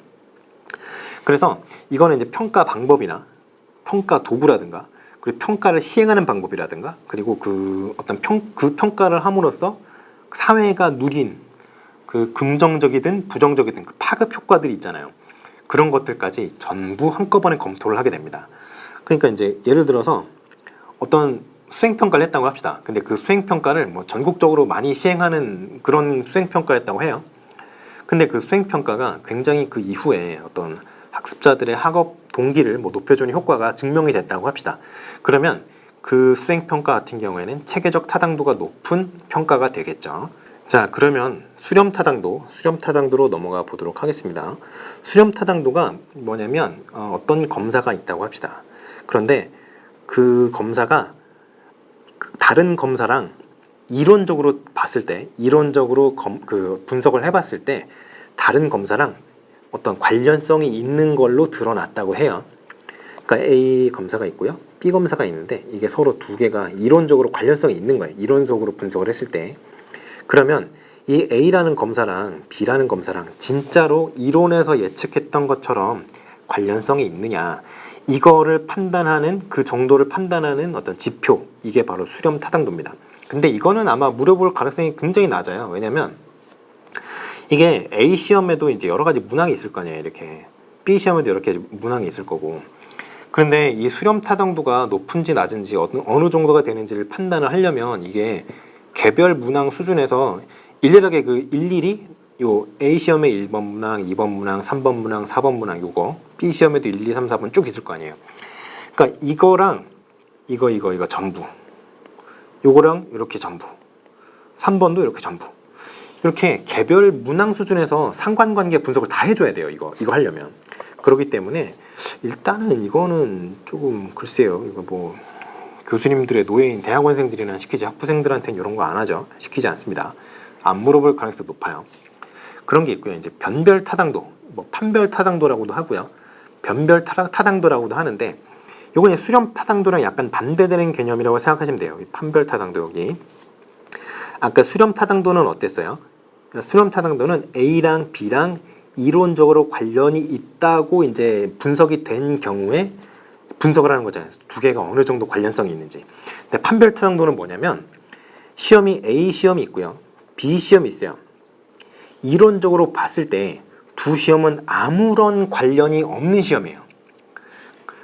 그래서 이거는 이제 평가 방법이나 평가 도구라든가 그리고 평가를 시행하는 방법이라든가 그리고 그 어떤 그 평가를 함으로써 사회가 누린 그 긍정적이든 부정적이든 그 파급 효과들이 있잖아요. 그런 것들까지 전부 한꺼번에 검토를 하게 됩니다. 그러니까 이제 예를 들어서 어떤 수행평가를 했다고 합시다. 근데 그 수행평가를 뭐 전국적으로 많이 시행하는 그런 수행평가였다고 해요. 근데 그 수행평가가 굉장히 그 이후에 어떤 학습자들의 학업 동기를 뭐 높여주는 효과가 증명이 됐다고 합시다. 그러면 그 수행평가 같은 경우에는 체계적 타당도가 높은 평가가 되겠죠. 자, 그러면 수렴 타당도로 넘어가 보도록 하겠습니다. 수렴 타당도가 뭐냐면 어떤 검사가 있다고 합시다. 그런데 그 검사가 다른 검사랑 이론적으로 봤을 때, 그 분석을 해봤을 때 다른 검사랑 어떤 관련성이 있는 걸로 드러났다고 해요. 그러니까 A 검사가 있고요, B 검사가 있는데 이게 서로 두 개가 이론적으로 관련성이 있는 거예요. 이론적으로 분석을 했을 때. 그러면 이 A라는 검사랑 B라는 검사랑 진짜로 이론에서 예측했던 것처럼 관련성이 있느냐, 이거를 판단하는, 그 정도를 판단하는 어떤 지표, 이게 바로 수렴 타당도입니다. 근데 이거는 아마 물어볼 가능성이 굉장히 낮아요. 왜냐면 이게 A 시험에도 이제 여러 가지 문항이 있을 거 아니에요. 이렇게 B 시험에도 이렇게 문항이 있을 거고. 그런데 이 수렴 타당도가 높은지 낮은지 어느 정도가 되는지를 판단을 하려면 이게 개별 문항 수준에서 일일하게 그 일일이 요 A 시험에 1번 문항, 2번 문항, 3번 문항, 4번 문항 요거 B 시험에도 1, 2, 3, 4번 쭉 있을 거 아니에요. 그러니까 이거랑 이거 전부, 요거랑 이렇게 전부, 3번도 이렇게 전부, 이렇게 개별 문항 수준에서 상관관계 분석을 다 해줘야 돼요. 이거 하려면. 그렇기 때문에 일단은 이거는 조금 글쎄요. 이거 뭐 교수님들의 노예인 대학원생들이나 시키지 학부생들한테는 이런 거 안 하죠. 시키지 않습니다. 안 물어볼 가능성이 높아요. 그런 게 있고요. 이제 변별 타당도, 뭐 판별 타당도라고도 하고요. 변별 타당도라고도 하는데 요건 수렴 타당도랑 약간 반대되는 개념이라고 생각하시면 돼요. 이 판별 타당도 여기. 아까 수렴 타당도는 어땠어요? 수렴 타당도는 A랑 B랑 이론적으로 관련이 있다고 이제 분석이 된 경우에 분석을 하는 거잖아요. 두 개가 어느 정도 관련성이 있는지. 근데 판별 타당도는 뭐냐면 시험이 A 시험이 있고요. B 시험이 있어요. 이론적으로 봤을 때 두 시험은 아무런 관련이 없는 시험이에요.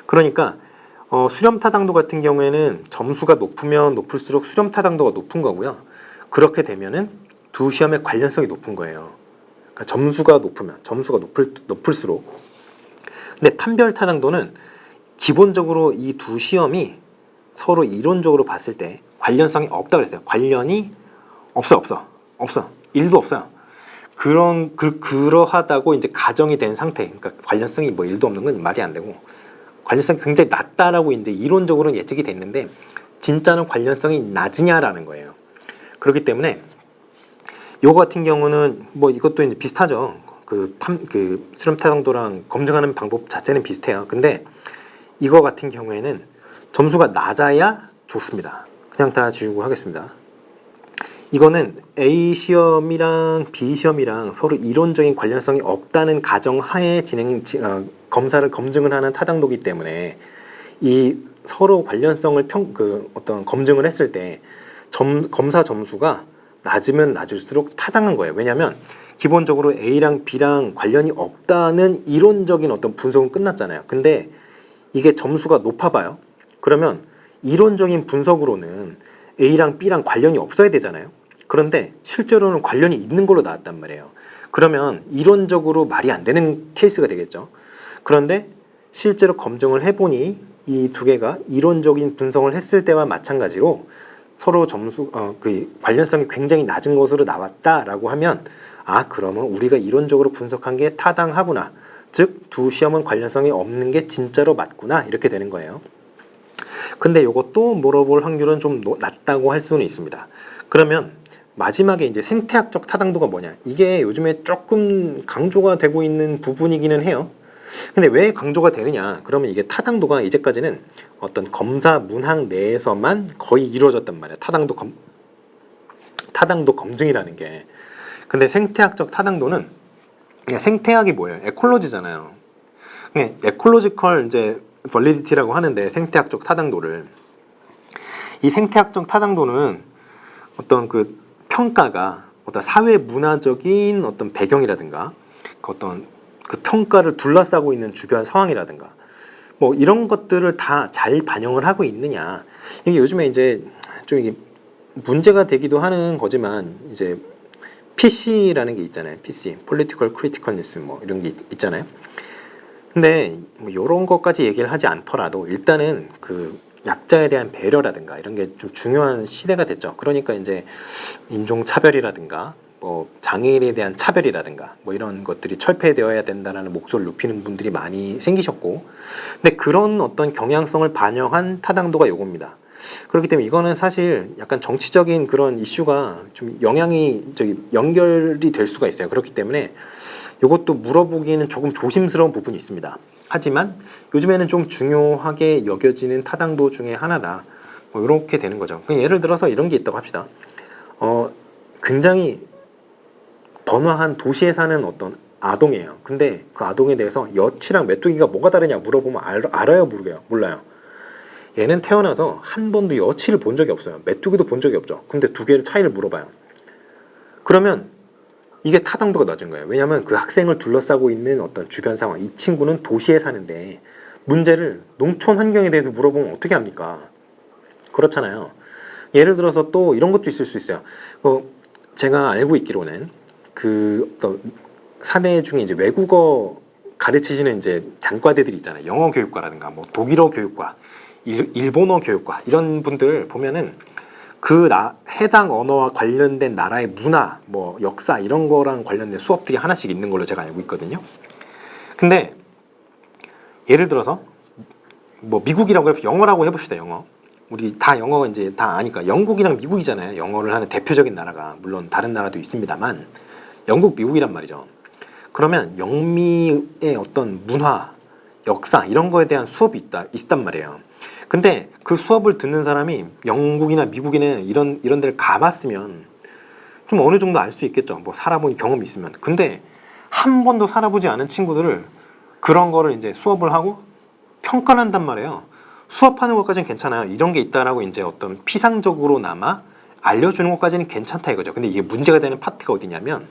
그러니까 수렴 타당도 같은 경우에는 점수가 높으면 높을수록 수렴 타당도가 높은 거고요. 그렇게 되면은 두 시험의 관련성이 높은 거예요. 그러니까 점수가 높을수록. 근데 판별 타당도는 기본적으로 이 두 시험이 서로 이론적으로 봤을 때 관련성이 없다 그랬어요. 관련이 없어. 1도 없어요. 그러하다고 이제 가정이 된 상태. 그러니까 관련성이 뭐 1도 없는 건 말이 안 되고 관련성이 굉장히 낮다라고 이제 이론적으로는 예측이 됐는데 진짜는 관련성이 낮으냐라는 거예요. 그렇기 때문에 요거 같은 경우는 뭐 이것도 이제 비슷하죠. 그 수렴 타당도랑 검증하는 방법 자체는 비슷해요. 근데 이거 같은 경우에는 점수가 낮아야 좋습니다. 그냥 다 지우고 하겠습니다. 이거는 A 시험이랑 B 시험이랑 서로 이론적인 관련성이 없다는 가정하에 검사를 검증을 하는 타당도이기 때문에 이 서로 관련성을 어떤 검증을 했을 때 검사 점수가 낮으면 낮을수록 타당한 거예요. 왜냐하면 기본적으로 A랑 B랑 관련이 없다는 이론적인 어떤 분석은 끝났잖아요. 근데 이게 점수가 높아봐요. 그러면 이론적인 분석으로는 A랑 B랑 관련이 없어야 되잖아요. 그런데 실제로는 관련이 있는 걸로 나왔단 말이에요. 그러면 이론적으로 말이 안 되는 케이스가 되겠죠. 그런데 실제로 검증을 해보니 이 두 개가 이론적인 분석을 했을 때와 마찬가지로 서로 그 관련성이 굉장히 낮은 것으로 나왔다라고 하면 그러면 우리가 이론적으로 분석한 게 타당하구나. 즉 두 시험은 관련성이 없는 게 진짜로 맞구나. 이렇게 되는 거예요. 근데 이것도 물어볼 확률은 좀 낮다고 할 수는 있습니다. 그러면 마지막에 이제 생태학적 타당도가 뭐냐? 이게 요즘에 조금 강조가 되고 있는 부분이기는 해요. 근데 왜 강조가 되느냐? 그러면 이게 타당도가 이제까지는 어떤 검사 문항 내에서만 거의 이루어졌단 말이에요. 타당도 검증이라는 게. 근데 생태학적 타당도는 그냥 생태학이 뭐예요? 에콜로지잖아요. 그냥 에콜로지컬 이제 벌리디티라고 하는데 생태학적 타당도를 이 생태학적 타당도는 어떤 그 평가가 어떤 사회 문화적인 어떤 배경이라든가 어떤 그 평가를 둘러싸고 있는 주변 상황이라든가 뭐 이런 것들을 다 잘 반영을 하고 있느냐. 이게 요즘에 이제 좀 이게 문제가 되기도 하는 거지만 이제 PC라는 게 있잖아요. PC, Political Criticalness 뭐 이런 게 있잖아요. 근데 뭐 이런 것까지 얘기를 하지 않더라도 일단은 그 약자에 대한 배려라든가 이런 게 좀 중요한 시대가 됐죠. 그러니까 이제 인종차별이라든가 뭐 장애인에 대한 차별이라든가 뭐 이런 것들이 철폐되어야 된다라는 목소리를 높이는 분들이 많이 생기셨고, 근데 그런 어떤 경향성을 반영한 타당도가 요겁니다. 그렇기 때문에 이거는 사실 약간 정치적인 그런 이슈가 좀 연결이 될 수가 있어요. 그렇기 때문에 이것도 물어보기에는 조금 조심스러운 부분이 있습니다. 하지만 요즘에는 좀 중요하게 여겨지는 타당도 중에 하나다. 뭐 이렇게 되는 거죠. 예를 들어서 이런 게 있다고 합시다. 굉장히 번화한 도시에 사는 어떤 아동이에요. 근데 그 아동에 대해서 여치랑 메뚜기가 뭐가 다르냐 물어보면 알아요, 몰라요. 얘는 태어나서 한 번도 여치를 본 적이 없어요. 메뚜기도 본 적이 없죠. 근데 두 개의 차이를 물어봐요. 그러면 이게 타당도가 낮은 거예요. 왜냐하면 그 학생을 둘러싸고 있는 어떤 주변 상황, 이 친구는 도시에 사는데 문제를 농촌 환경에 대해서 물어보면 어떻게 합니까? 그렇잖아요. 예를 들어서 또 이런 것도 있을 수 있어요. 제가 알고 있기로는 그 어떤 사내 중에 이제 외국어 가르치시는 이제 단과대들이 있잖아요. 영어 교육과라든가 뭐 독일어 교육과, 일본어 교육과 이런 분들 보면은 해당 언어와 관련된 나라의 문화, 뭐 역사 이런 거랑 관련된 수업들이 하나씩 있는 걸로 제가 알고 있거든요. 근데 예를 들어서 뭐 미국이라고 영어라고 해봅시다. 영어. 우리 다 영어 이제 다 아니까 영국이랑 미국이잖아요. 영어를 하는 대표적인 나라가. 물론 다른 나라도 있습니다만 영국, 미국이란 말이죠. 그러면 영미의 어떤 문화, 역사 이런 거에 대한 수업이 있단 말이에요. 근데 그 수업을 듣는 사람이 영국이나 미국이나 이런 데를 가봤으면 좀 어느 정도 알 수 있겠죠. 뭐 살아본 경험이 있으면. 근데 한 번도 살아보지 않은 친구들을 그런 거를 이제 수업을 하고 평가를 한단 말이에요. 수업하는 것까지는 괜찮아요. 이런 게 있다라고 이제 어떤 피상적으로나마 알려주는 것까지는 괜찮다 이거죠. 근데 이게 문제가 되는 파트가 어디냐면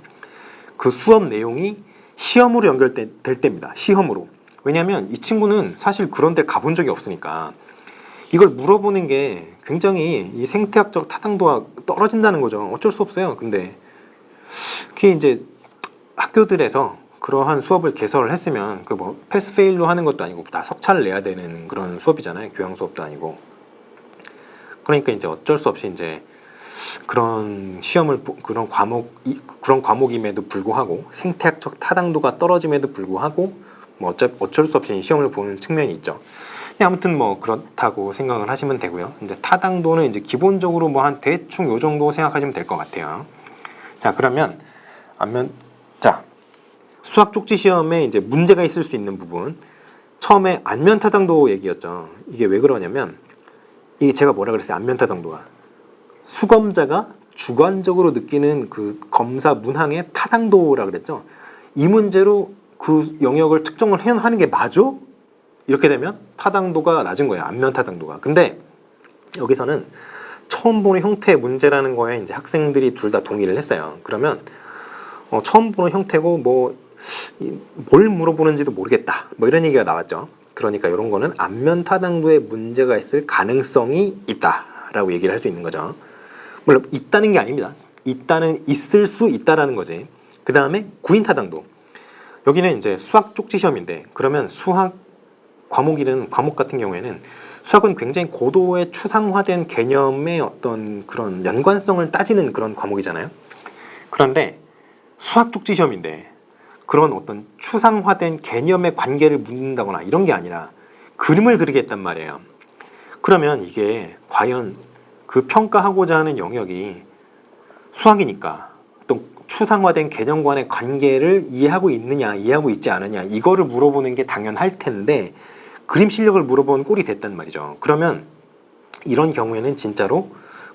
그 수업 내용이 시험으로 연결될 때입니다. 시험으로. 왜냐하면 이 친구는 사실 그런 데 가본 적이 없으니까 이걸 물어보는 게 굉장히 이 생태학적 타당도가 떨어진다는 거죠. 어쩔 수 없어요. 근데 그게 이제 학교들에서 그러한 수업을 개설을 했으면 그 뭐 패스 페일로 하는 것도 아니고 다 석차를 내야 되는 그런 수업이잖아요. 교양 수업도 아니고. 그러니까 이제 어쩔 수 없이 이제 그런 시험을 그런 과목임에도 불구하고 생태학적 타당도가 떨어짐에도 불구하고 뭐 어쩔 수 없이 시험을 보는 측면이 있죠. 근데 아무튼 뭐 그렇다고 생각을 하시면 되고요. 이제 타당도는 이제 기본적으로 뭐 한 대충 요 정도 생각하시면 될 것 같아요. 자, 그러면 자, 수학 쪽지 시험에 이제 문제가 있을 수 있는 부분. 처음에 안면 타당도 얘기였죠. 이게 왜 그러냐면 이게 제가 뭐라 그랬어요? 안면 타당도가 수검자가 주관적으로 느끼는 그 검사 문항의 타당도라 그랬죠. 이 문제로 그 영역을 특정을 하는 게 맞아? 이렇게 되면 타당도가 낮은 거예요. 안면 타당도가. 근데 여기서는 처음 보는 형태의 문제라는 거에 이제 학생들이 둘 다 동의를 했어요. 그러면 처음 보는 형태고 뭘 물어보는지도 모르겠다. 뭐 이런 얘기가 나왔죠. 그러니까 이런 거는 안면 타당도에 문제가 있을 가능성이 있다라고 얘기를 할 수 있는 거죠. 물론 있다는 게 아닙니다. 있을 수 있다라는 거지. 그 다음에 구인 타당도. 여기는 이제 수학 쪽지 시험인데 그러면 수학 과목 같은 경우에는 수학은 굉장히 고도의 추상화된 개념의 어떤 그런 연관성을 따지는 그런 과목이잖아요. 그런데 수학 쪽지 시험인데 그런 어떤 추상화된 개념의 관계를 묻는다거나 이런 게 아니라 그림을 그리게 했단 말이에요. 그러면 이게 과연 그 평가하고자 하는 영역이 수학이니까 어떤 추상화된 개념 간의 관계를 이해하고 있느냐 이해하고 있지 않느냐 이거를 물어보는 게 당연할 텐데 그림 실력을 물어보는 꼴이 됐단 말이죠. 그러면 이런 경우에는 진짜로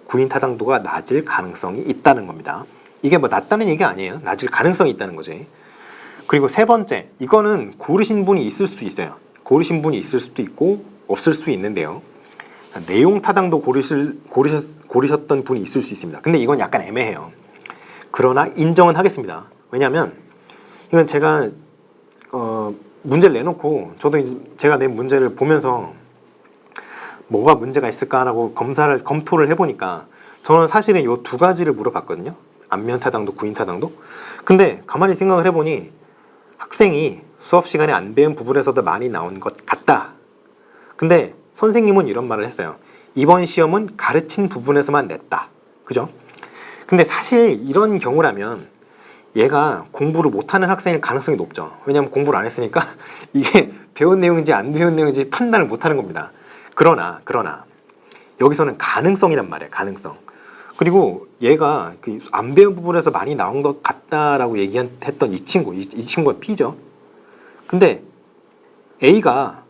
구인 타당도가 낮을 가능성이 있다는 겁니다. 이게 뭐 낮다는 얘기가 아니에요. 낮을 가능성이 있다는 거지. 그리고 세 번째, 이거는 고르신 분이 있을 수 있어요. 고르신 분이 있을 수도 있고 없을 수 있는데요. 내용 타당도 고르셨던 분이 있을 수 있습니다. 근데 이건 약간 애매해요. 그러나 인정은 하겠습니다. 왜냐하면 이건 제가 문제를 내놓고 저도 이제 제가 낸 문제를 보면서 뭐가 문제가 있을까라고 검토를 해보니까 저는 사실은 이 두 가지를 물어봤거든요. 안면 타당도, 구인 타당도. 근데 가만히 생각을 해보니 학생이 수업 시간에 안 배운 부분에서도 많이 나온 것 같다. 근데 선생님은 이런 말을 했어요. 이번 시험은 가르친 부분에서만 냈다. 그죠? 근데 사실 이런 경우라면 얘가 공부를 못하는 학생일 가능성이 높죠. 왜냐하면 공부를 안 했으니까 이게 배운 내용인지 안 배운 내용인지 판단을 못하는 겁니다. 그러나 여기서는 가능성이란 말이에요. 가능성. 그리고 얘가 그 안 배운 부분에서 많이 나온 것 같다라고 얘기했던 이 친구가 B죠. 근데 B가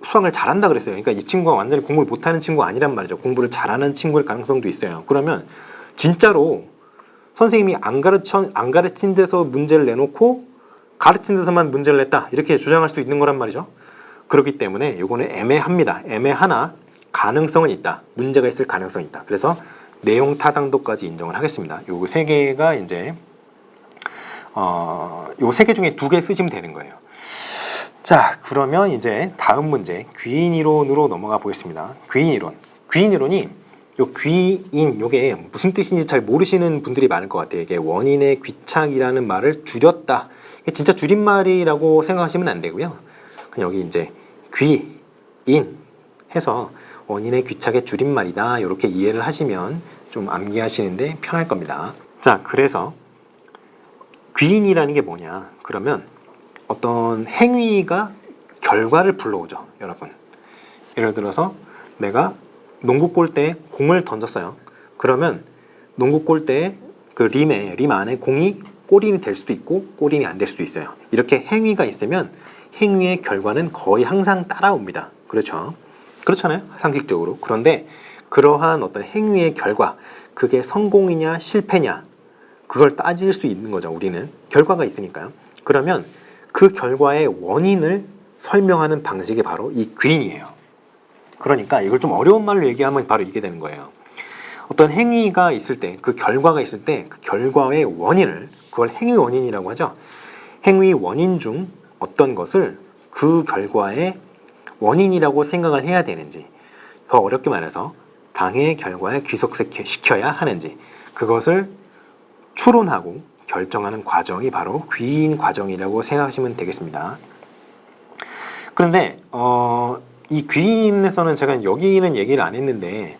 수학을 잘한다 그랬어요. 그러니까 이 친구가 완전히 공부를 못하는 친구가 아니란 말이죠. 공부를 잘하는 친구일 가능성도 있어요. 그러면 진짜로 선생님이 안 가르친 데서 문제를 내놓고 가르친 데서만 문제를 냈다 이렇게 주장할 수 있는 거란 말이죠. 그렇기 때문에 이거는 애매합니다. 애매하나 가능성은 있다. 문제가 있을 가능성이 있다. 그래서 내용 타당도까지 인정을 하겠습니다. 요 세 개가 이제 요 세 개 중에 두 개 쓰시면 되는 거예요. 자, 그러면 이제 다음 문제 귀인 이론으로 넘어가 보겠습니다. 귀인 이론이 요 귀인 요게 무슨 뜻인지 잘 모르시는 분들이 많을 것 같아요. 이게 원인의 귀착이라는 말을 줄였다. 이게 진짜 줄임말이라고 생각하시면 안 되고요. 그냥 여기 이제 귀인 해서 원인의 귀착의 줄임말이다. 이렇게 이해를 하시면 좀 암기하시는데 편할 겁니다. 자, 그래서 귀인이라는 게 뭐냐? 그러면 어떤 행위가 결과를 불러오죠, 여러분. 예를 들어서 내가 농구 골대에 공을 던졌어요. 그러면 농구 골대에 그 림 안에 공이 골인이 될 수도 있고 골인이 안 될 수도 있어요. 이렇게 행위가 있으면 행위의 결과는 거의 항상 따라옵니다. 그렇죠? 그렇잖아요, 상식적으로. 그런데 그러한 어떤 행위의 결과, 그게 성공이냐 실패냐 그걸 따질 수 있는 거죠. 우리는 결과가 있으니까요. 그러면 그 결과의 원인을 설명하는 방식이 바로 이 귀인이에요. 그러니까 이걸 좀 어려운 말로 얘기하면 바로 이게 되는 거예요. 어떤 행위가 있을 때, 그 결과가 있을 때 그 결과의 원인을, 그걸 행위 원인이라고 하죠. 행위 원인 중 어떤 것을 그 결과의 원인이라고 생각을 해야 되는지, 더 어렵게 말해서 당해 결과에 귀속시켜야 하는지, 그것을 추론하고 결정하는 과정이 바로 귀인 과정이라고 생각하시면 되겠습니다. 그런데 이 귀인에서는 제가 여기는 얘기를 안 했는데,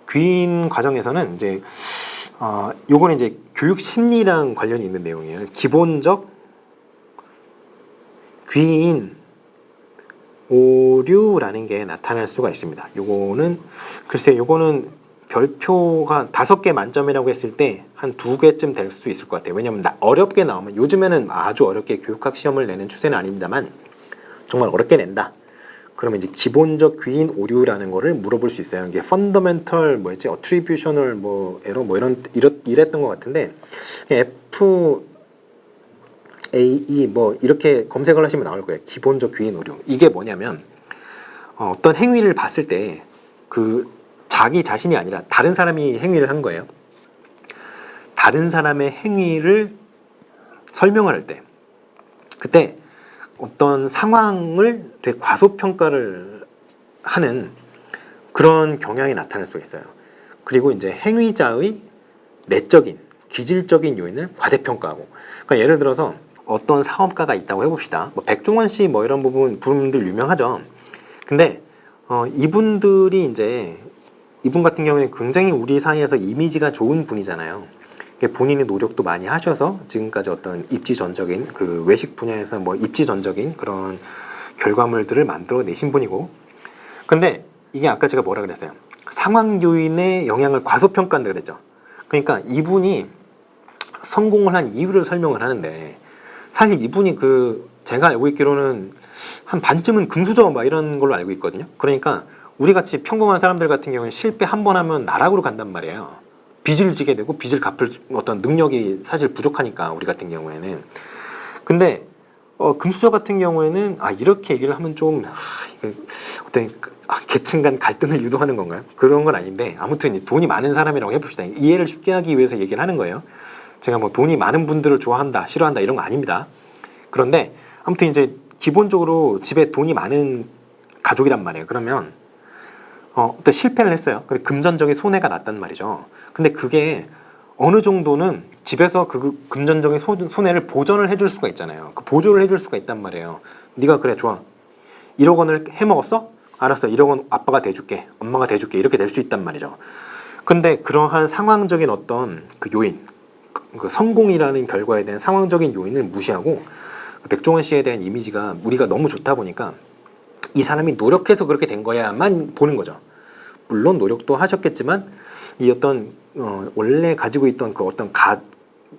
귀인 과정에서는 이제 요거는 이제 교육 심리랑 관련이 있는 내용이에요. 기본적 귀인 오류라는 게 나타날 수가 있습니다. 요거는 글쎄, 요거는 별표가 5개 만점이라고 했을 때 한 2개쯤 될 수 있을 것 같아요. 왜냐면 어렵게 나오면, 요즘에는 아주 어렵게 교육학 시험을 내는 추세는 아닙니다만 정말 어렵게 낸다. 그러면 이제 기본적 귀인 오류라는 거를 물어볼 수 있어요. 이게 펀더멘털 뭐였지? 어트리뷰셔널 뭐 에러 뭐 이랬던 것 같은데, FAE 뭐 이렇게 검색을 하시면 나올 거예요. 기본적 귀인 오류. 이게 뭐냐면 어떤 행위를 봤을 때 그 자기 자신이 아니라 다른 사람이 행위를 한 거예요. 다른 사람의 행위를 설명을 할 때, 그때 어떤 상황을 되게 과소평가를 하는 그런 경향이 나타날 수가 있어요. 그리고 이제 행위자의 내적인, 기질적인 요인을 과대평가하고, 그러니까 예를 들어서 어떤 사업가가 있다고 해봅시다. 뭐 백종원 씨 뭐 이런 분들 유명하죠. 근데 이분 같은 경우는 굉장히 우리 사이에서 이미지가 좋은 분이잖아요. 본인이 노력도 많이 하셔서 지금까지 어떤 입지전적인 그 외식 분야에서 뭐 입지전적인 그런 결과물들을 만들어내신 분이고, 근데 이게 아까 제가 뭐라 그랬어요? 상황 요인의 영향을 과소평가한다 그랬죠. 그러니까 이분이 성공을 한 이유를 설명을 하는데, 사실 이분이 제가 알고 있기로는 한 반쯤은 금수저 막 이런 걸로 알고 있거든요. 그러니까 우리 같이 평범한 사람들 같은 경우는 실패 한 번 하면 나락으로 간단 말이에요. 빚을 지게 되고 빚을 갚을 어떤 능력이 사실 부족하니까, 우리 같은 경우에는. 근데 금수저 같은 경우에는 이렇게 얘기를 하면 좀 어떤 계층 간 갈등을 유도하는 건가요? 그런 건 아닌데, 아무튼 돈이 많은 사람이라고 해봅시다. 이해를 쉽게 하기 위해서 얘기를 하는 거예요. 제가 뭐 돈이 많은 분들을 좋아한다, 싫어한다 이런 거 아닙니다. 그런데 아무튼 이제 기본적으로 집에 돈이 많은 가족이란 말이에요. 그러면 또 실패를 했어요. 그리고 금전적인 손해가 났단 말이죠. 근데 그게 어느 정도는 집에서 그 금전적인 손해를 보전을 해줄 수가 있잖아요. 그 보조를 해줄 수가 있단 말이에요. 네가 그래 좋아, 1억 원을 해먹었어? 알았어, 1억 원 아빠가 대줄게, 엄마가 대줄게, 이렇게 될 수 있단 말이죠. 근데 그러한 상황적인 어떤 그 요인, 그 성공이라는 결과에 대한 상황적인 요인을 무시하고 백종원 씨에 대한 이미지가 우리가 너무 좋다 보니까 이 사람이 노력해서 그렇게 된 거야만 보는 거죠. 물론 노력도 하셨겠지만 이 어떤 원래 가지고 있던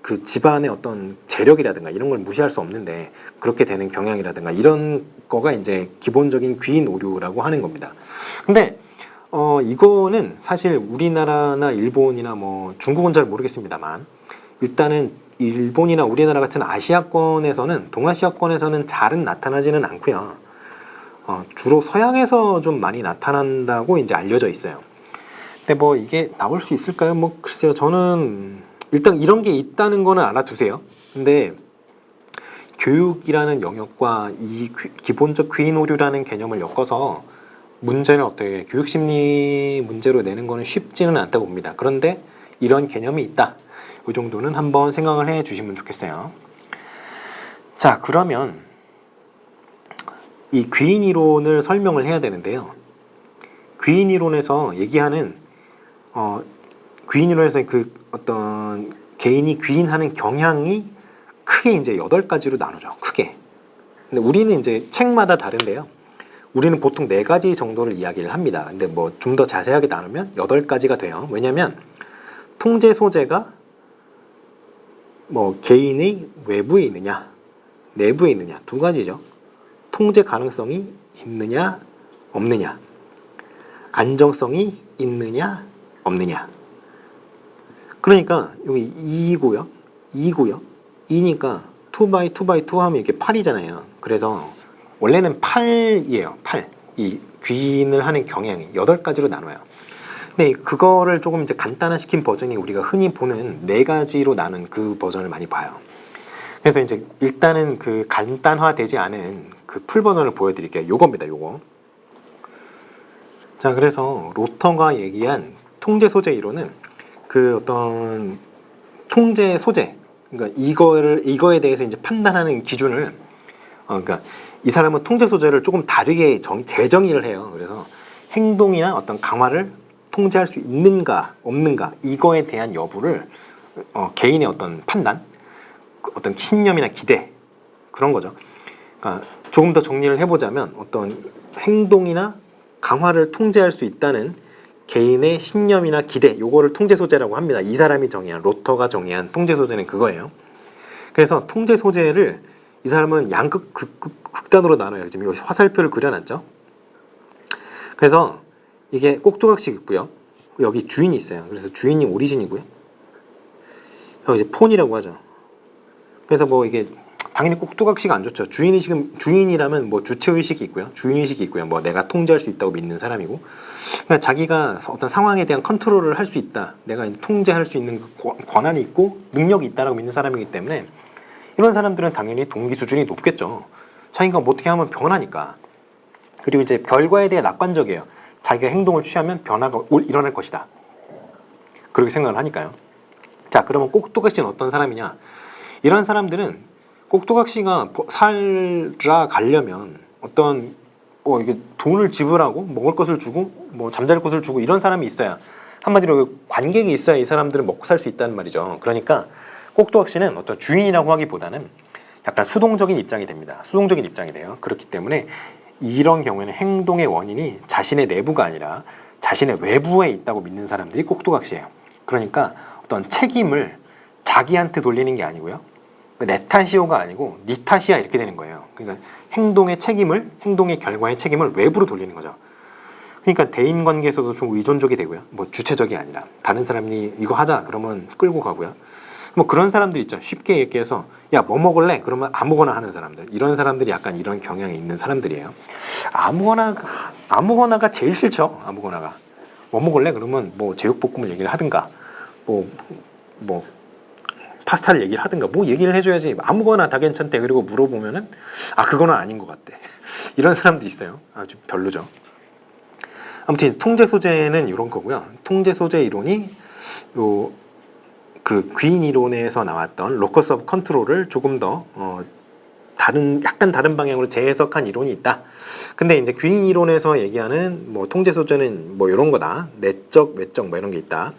그 집안의 어떤 재력이라든가 이런 걸 무시할 수 없는데, 그렇게 되는 경향이라든가 이런 거가 이제 기본적인 귀인 오류라고 하는 겁니다. 근데 이거는 사실 우리나라나 일본이나 뭐 중국은 잘 모르겠습니다만, 일단은 일본이나 우리나라 같은 아시아권에서는, 동아시아권에서는 잘은 나타나지는 않고요. 주로 서양에서 좀 많이 나타난다고 이제 알려져 있어요. 근데 뭐 이게 나올 수 있을까요? 뭐 글쎄요. 저는 일단 이런 게 있다는 거는 알아두세요. 근데 교육이라는 영역과 이 기본적 귀인 오류라는 개념을 엮어서 문제를 어떻게 교육심리 문제로 내는 거는 쉽지는 않다고 봅니다. 그런데 이런 개념이 있다, 이 정도는 한번 생각을 해 주시면 좋겠어요. 자, 그러면 이 귀인 이론을 설명을 해야 되는데요. 귀인 이론에서 얘기하는 귀인 이론에서 그 어떤 개인이 귀인하는 경향이 크게 이제 8가지로 나누죠. 크게. 근데 우리는 이제 책마다 다른데요. 우리는 보통 4가지 정도를 이야기를 합니다. 근데 뭐 좀 더 자세하게 나누면 8가지가 돼요. 왜냐면 통제 소재가 뭐 개인의 외부에 있느냐, 내부에 있느냐, 2가지죠. 통제 가능성이 있느냐, 없느냐, 안정성이 있느냐, 없느냐. 그러니까 여기 2고요. 2니까 2x2x2 하면 이게 8이잖아요. 그래서 원래는 8이에요. 8. 이 귀인을 하는 경향이 8가지로 나눠요. 근데 그거를 조금 이제 간단화시킨 버전이 우리가 흔히 보는 4가지로 나눈 그 버전을 많이 봐요. 그래서 이제 일단은 그 간단화되지 않은 그 풀 버전을 보여드릴게요. 요겁니다. 요거. 자, 그래서 로터가 얘기한 통제 소재 이론은 그 어떤 통제 소재, 그러니까 이거에 대해서 이제 판단하는 기준을, 그러니까 이 사람은 통제 소재를 조금 다르게 재정의를 해요. 그래서 행동이나 어떤 강화를 통제할 수 있는가 없는가 이거에 대한 여부를 개인의 어떤 판단, 어떤 신념이나 기대 그런 거죠. 그러니까 조금 더 정리를 해보자면 어떤 행동이나 강화를 통제할 수 있다는 개인의 신념이나 기대, 요거를 통제 소재라고 합니다. 이 사람이 정의한, 로터가 정의한 통제 소재는 그거예요. 그래서 통제 소재를 이 사람은 극단으로 나눠요. 지금 여기 화살표를 그려놨죠. 그래서 이게 꼭두각시 있고요. 여기 주인이 있어요. 그래서 주인이 오리진이고요. 여기 이제 폰이라고 하죠. 그래서 뭐 이게 당연히 꼭두각시가 안 좋죠. 주인이라면 뭐 주체의식이 있고요. 주인의식이 있고요. 뭐 내가 통제할 수 있다고 믿는 사람이고, 그러니까 자기가 어떤 상황에 대한 컨트롤을 할 수 있다. 내가 통제할 수 있는 권한이 있고 능력이 있다라고 믿는 사람이기 때문에 이런 사람들은 당연히 동기 수준이 높겠죠. 자기가 뭐 어떻게 하면 변하니까. 그리고 이제 결과에 대해 낙관적이에요. 자기가 행동을 취하면 변화가 일어날 것이다. 그렇게 생각을 하니까요. 자, 그러면 꼭두각시는 어떤 사람이냐? 이런 사람들은 꼭두각시가 살아가려면 어떤 이게 돈을 지불하고 먹을 것을 주고 뭐 잠잘 곳을 주고 이런 사람이 있어야, 한마디로 관객이 있어야 이 사람들은 먹고 살 수 있다는 말이죠. 그러니까 꼭두각시는 어떤 주인이라고 하기보다는 약간 수동적인 입장이 됩니다. 수동적인 입장이 돼요. 그렇기 때문에 이런 경우에는 행동의 원인이 자신의 내부가 아니라 자신의 외부에 있다고 믿는 사람들이 꼭두각시예요. 그러니까 어떤 책임을 자기한테 돌리는 게 아니고요. 내 탓이오가 아니고 니 탓이야 이렇게 되는 거예요. 그러니까 행동의 결과의 책임을 외부로 돌리는 거죠. 그러니까 대인관계에서도 좀 의존적이 되고요. 뭐 주체적이 아니라 다른 사람이 이거 하자 그러면 끌고 가고요. 뭐 그런 사람들 있죠. 쉽게 얘기해서 야 뭐 먹을래? 그러면 아무거나 하는 사람들. 이런 사람들이 약간 이런 경향이 있는 사람들이에요. 아무거나가 제일 싫죠. 아무거나가. 뭐 먹을래? 그러면 뭐 제육볶음을 얘기를 하든가 뭐 파스타를 얘기를 하든가 뭐 얘기를 해줘야지. 아무거나 다 괜찮대. 그리고 물어보면은 그거는 아닌 것 같대. 이런 사람들이 있어요. 아주 별로죠. 아무튼 통제 소재는 이런 거고요. 통제 소재 이론이 그 귀인 이론에서 나왔던 로커스 오브 컨트롤을 조금 더 약간 다른 방향으로 재해석한 이론이 있다. 근데 이제 귀인 이론에서 얘기하는 뭐 통제 소재는 뭐 이런 거다. 내적, 외적 뭐 이런 게 있다.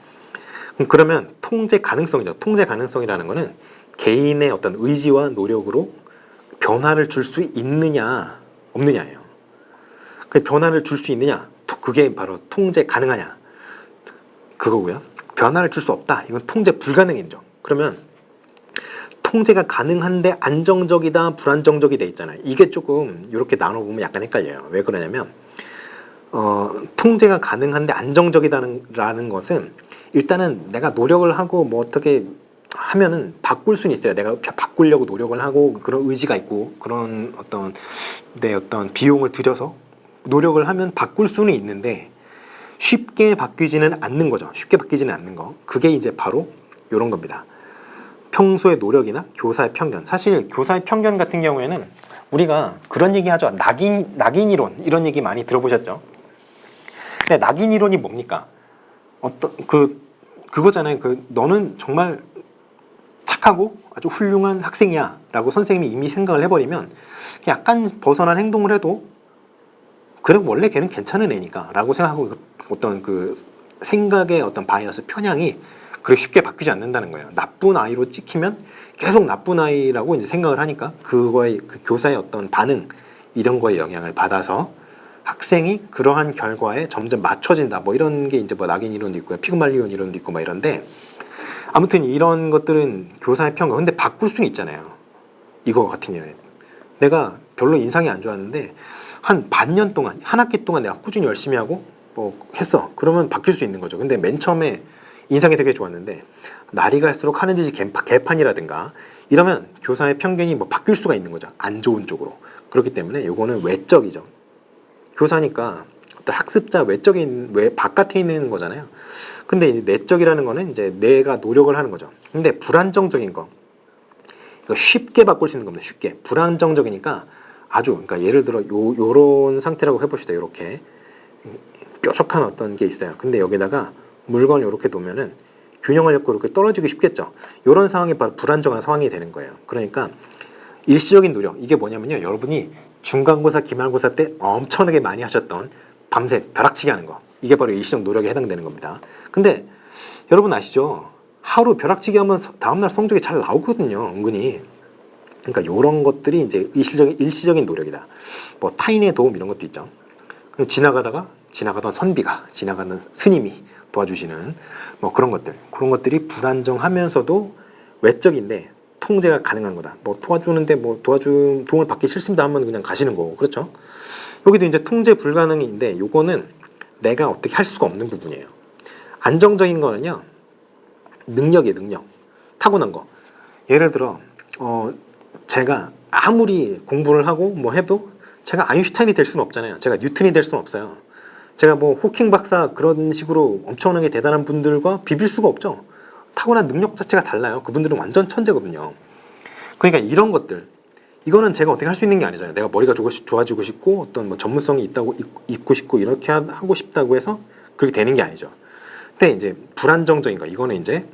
그러면 통제 가능성이죠. 통제 가능성이라는 거는 개인의 어떤 의지와 노력으로 변화를 줄 수 있느냐 없느냐예요. 그 변화를 줄 수 있느냐, 그게 바로 통제 가능하냐 그거고요. 변화를 줄 수 없다, 이건 통제 불가능이죠. 그러면 통제가 가능한데 안정적이다, 불안정적이 돼 있잖아요. 이게 조금 이렇게 나눠보면 약간 헷갈려요. 왜 그러냐면 통제가 가능한데 안정적이다라는 것은 일단은 내가 노력을 하고 뭐 어떻게 하면은 바꿀 수는 있어요. 내가 바꾸려고 노력을 하고 그런 의지가 있고 그런 내 어떤 비용을 들여서 노력을 하면 바꿀 수는 있는데 쉽게 바뀌지는 않는 거죠. 쉽게 바뀌지는 않는 거. 그게 이제 바로 이런 겁니다. 평소의 노력이나 교사의 편견. 사실 교사의 편견 같은 경우에는 우리가 그런 얘기 하죠. 낙인 이론 이런 얘기 많이 들어보셨죠? 근데 낙인 이론이 뭡니까? 그거잖아요. 너는 정말 착하고 아주 훌륭한 학생이야 라고 선생님이 이미 생각을 해버리면 약간 벗어난 행동을 해도 그래 원래 걔는 괜찮은 애니까 라고 생각하고 어떤 그 생각의 어떤 바이어스 편향이 그렇게 쉽게 바뀌지 않는다는 거예요. 나쁜 아이로 찍히면 계속 나쁜 아이라고 이제 생각을 하니까 그거의 그 교사의 어떤 반응 이런 거에 영향을 받아서 학생이 그러한 결과에 점점 맞춰진다. 뭐 이런 게 이제 뭐 낙인 이론도 있고요. 피그말리온 이론도 있고 막 이런데 아무튼 이런 것들은 교사의 편견. 근데 바꿀 수는 있잖아요. 이거 같은 경우에 내가 별로 인상이 안 좋았는데 한 반년 동안, 한 학기 동안 내가 꾸준히 열심히 하고 뭐 했어. 그러면 바뀔 수 있는 거죠. 근데 맨 처음에 인상이 되게 좋았는데 날이 갈수록 하는 짓이 개판이라든가 이러면 교사의 편견이 뭐 바뀔 수가 있는 거죠. 안 좋은 쪽으로. 그렇기 때문에 요거는 외적이죠. 교사니까 어떤 학습자 외적인 바깥에 있는 거잖아요. 근데 이 내적이라는 거는 이제 내가 노력을 하는 거죠. 근데 불안정적인 거 이거 쉽게 바꿀 수 있는 겁니다. 쉽게. 불안정적이니까 아주, 그러니까 예를 들어 요런 상태라고 해봅시다. 요렇게 뾰족한 어떤 게 있어요. 근데 여기다가 물건을 이렇게 놓으면은 균형을 잃고 이렇게 떨어지기 쉽겠죠. 요런 상황이 바로 불안정한 상황이 되는 거예요. 그러니까 일시적인 노력, 이게 뭐냐면요, 여러분이 중간고사, 기말고사 때 엄청나게 많이 하셨던 밤새 벼락치기 하는 거, 이게 바로 일시적 노력에 해당되는 겁니다. 근데 여러분 아시죠? 하루 벼락치기 하면 다음날 성적이 잘 나오거든요, 은근히. 그러니까 이런 것들이 이제 일시적인 노력이다. 뭐 타인의 도움 이런 것도 있죠. 지나가던 선비가, 지나가는 스님이 도와주시는 뭐 그런 것들이 불안정하면서도 외적인데 통제가 가능한 거다. 뭐 도와주는데 뭐 도움을 받기 싫습니다 하면 그냥 가시는 거고, 그렇죠? 여기도 이제 통제 불가능인데 요거는 내가 어떻게 할 수가 없는 부분이에요. 안정적인 거는요, 능력이에요. 능력. 타고난 거. 예를 들어 제가 아무리 공부를 하고 뭐 해도 제가 아인슈타인이 될 수는 없잖아요. 제가 뉴턴이 될 수는 없어요. 제가 뭐 호킹 박사 그런 식으로 엄청나게 대단한 분들과 비빌 수가 없죠. 타고난 능력 자체가 달라요. 그분들은 완전 천재거든요. 그러니까 이런 것들, 이거는 제가 어떻게 할 수 있는 게 아니잖아요. 내가 머리가 좋아지고 싶고 어떤 뭐 전문성이 있고 싶고 이렇게 하고 싶다고 해서 그렇게 되는 게 아니죠. 근데 이제 불안정적인 거, 이거는 이제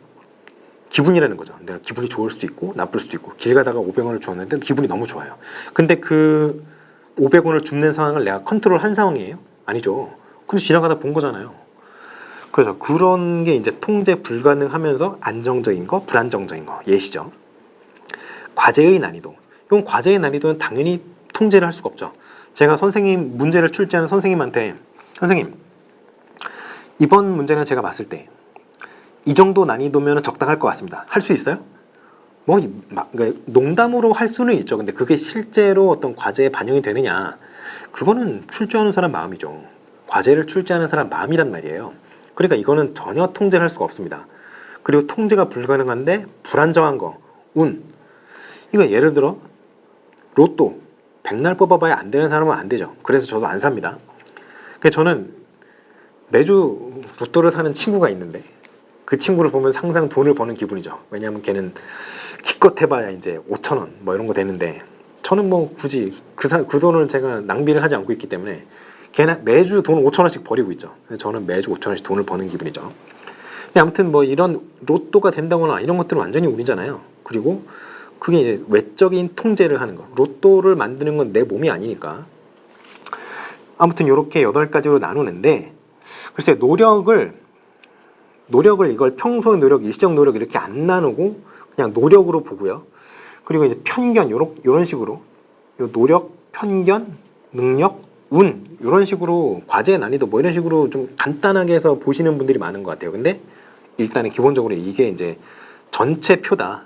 기분이라는 거죠. 내가 기분이 좋을 수도 있고 나쁠 수도 있고, 길 가다가 500원을 주었는데 기분이 너무 좋아요. 근데 그 500원을 줍는 상황을 내가 컨트롤한 상황이에요? 아니죠. 근데 지나가다 본 거잖아요. 그래서 그런 게 이제 통제 불가능하면서 안정적인 거, 불안정적인 거, 예시죠. 과제의 난이도. 이건 과제의 난이도는 당연히 통제를 할 수가 없죠. 제가 선생님, 문제를 출제하는 선생님한테, 선생님, 이번 문제는 제가 봤을 때 이 정도 난이도면 적당할 것 같습니다. 할 수 있어요? 뭐 그러니까 농담으로 할 수는 있죠. 근데 그게 실제로 어떤 과제에 반영이 되느냐, 그거는 출제하는 사람 마음이죠. 과제를 출제하는 사람 마음이란 말이에요. 그러니까 이거는 전혀 통제를 할 수가 없습니다. 그리고 통제가 불가능한데 불안정한 거, 운. 이거 예를 들어 로또 백날 뽑아봐야 안 되는 사람은 안 되죠. 그래서 저도 안 삽니다. 그래서 저는 매주 로또를 사는 친구가 있는데 그 친구를 보면 항상 돈을 버는 기분이죠. 왜냐하면 걔는 기껏 해봐야 이제 5,000원 뭐 이런 거 되는데, 저는 뭐 굳이 그 돈을 제가 낭비를 하지 않고 있기 때문에 걔는 매주 돈 5,000원씩 버리고 있죠. 저는 매주 5,000원씩 돈을 버는 기분이죠. 근데 아무튼 뭐 이런 로또가 된다거나 이런 것들은 완전히 운이잖아요. 그리고 그게 이제 외적인 통제를 하는 거. 로또를 만드는 건 내 몸이 아니니까. 아무튼 이렇게 8가지로 나누는데, 글쎄 노력을 이걸 평소 노력, 일시적 노력 이렇게 안 나누고 그냥 노력으로 보고요. 그리고 이제 편견 요런 식으로 노력, 편견, 능력, 운 이런 식으로 과제 난이도 뭐 이런 식으로 좀 간단하게 해서 보시는 분들이 많은 것 같아요. 근데 일단은 기본적으로 이게 이제 전체 표다.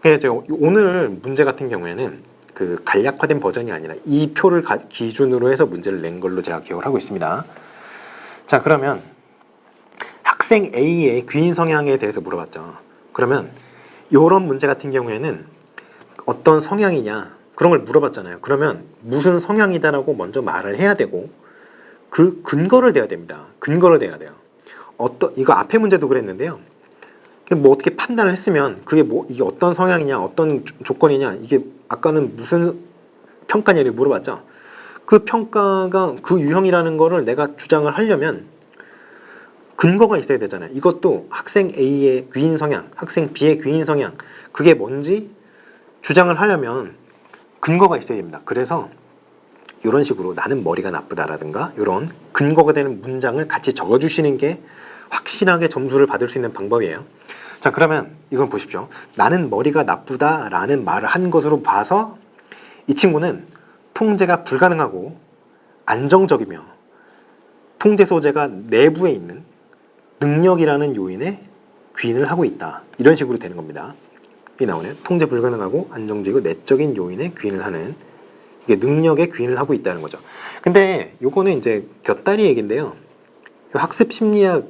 그래서 제가 오늘 문제 같은 경우에는 그 간략화된 버전이 아니라 이 표를 기준으로 해서 문제를 낸 걸로 제가 기억을 하고 있습니다. 자, 그러면 학생 A의 귀인 성향에 대해서 물어봤죠. 그러면 이런 문제 같은 경우에는 어떤 성향이냐 그런 걸 물어봤잖아요. 그러면 무슨 성향이다라고 먼저 말을 해야 되고 그 근거를 대야 됩니다. 근거를 대야 돼요. 이거 앞에 문제도 그랬는데요. 뭐 어떻게 판단을 했으면 그게 뭐 이게 어떤 성향이냐 어떤 조건이냐, 이게 아까는 무슨 평가냐를 물어봤죠. 그 평가가 그 유형이라는 거를 내가 주장을 하려면 근거가 있어야 되잖아요. 이것도 학생 A의 귀인 성향, 학생 B의 귀인 성향, 그게 뭔지 주장을 하려면 근거가 있어야 됩니다. 그래서 이런 식으로 나는 머리가 나쁘다라든가 이런 근거가 되는 문장을 같이 적어주시는 게 확실하게 점수를 받을 수 있는 방법이에요. 자, 그러면 이건 보십시오. 나는 머리가 나쁘다라는 말을 한 것으로 봐서 이 친구는 통제가 불가능하고 안정적이며 통제 소재가 내부에 있는 능력이라는 요인에 귀인을 하고 있다. 이런 식으로 되는 겁니다. 이 나오네요. 통제 불가능하고 안정적이고 내적인 요인에 귀인을 하는, 이게 능력에 귀인을 하고 있다는 거죠. 근데 요거는 이제 곁다리 얘기인데요. 학습 심리학,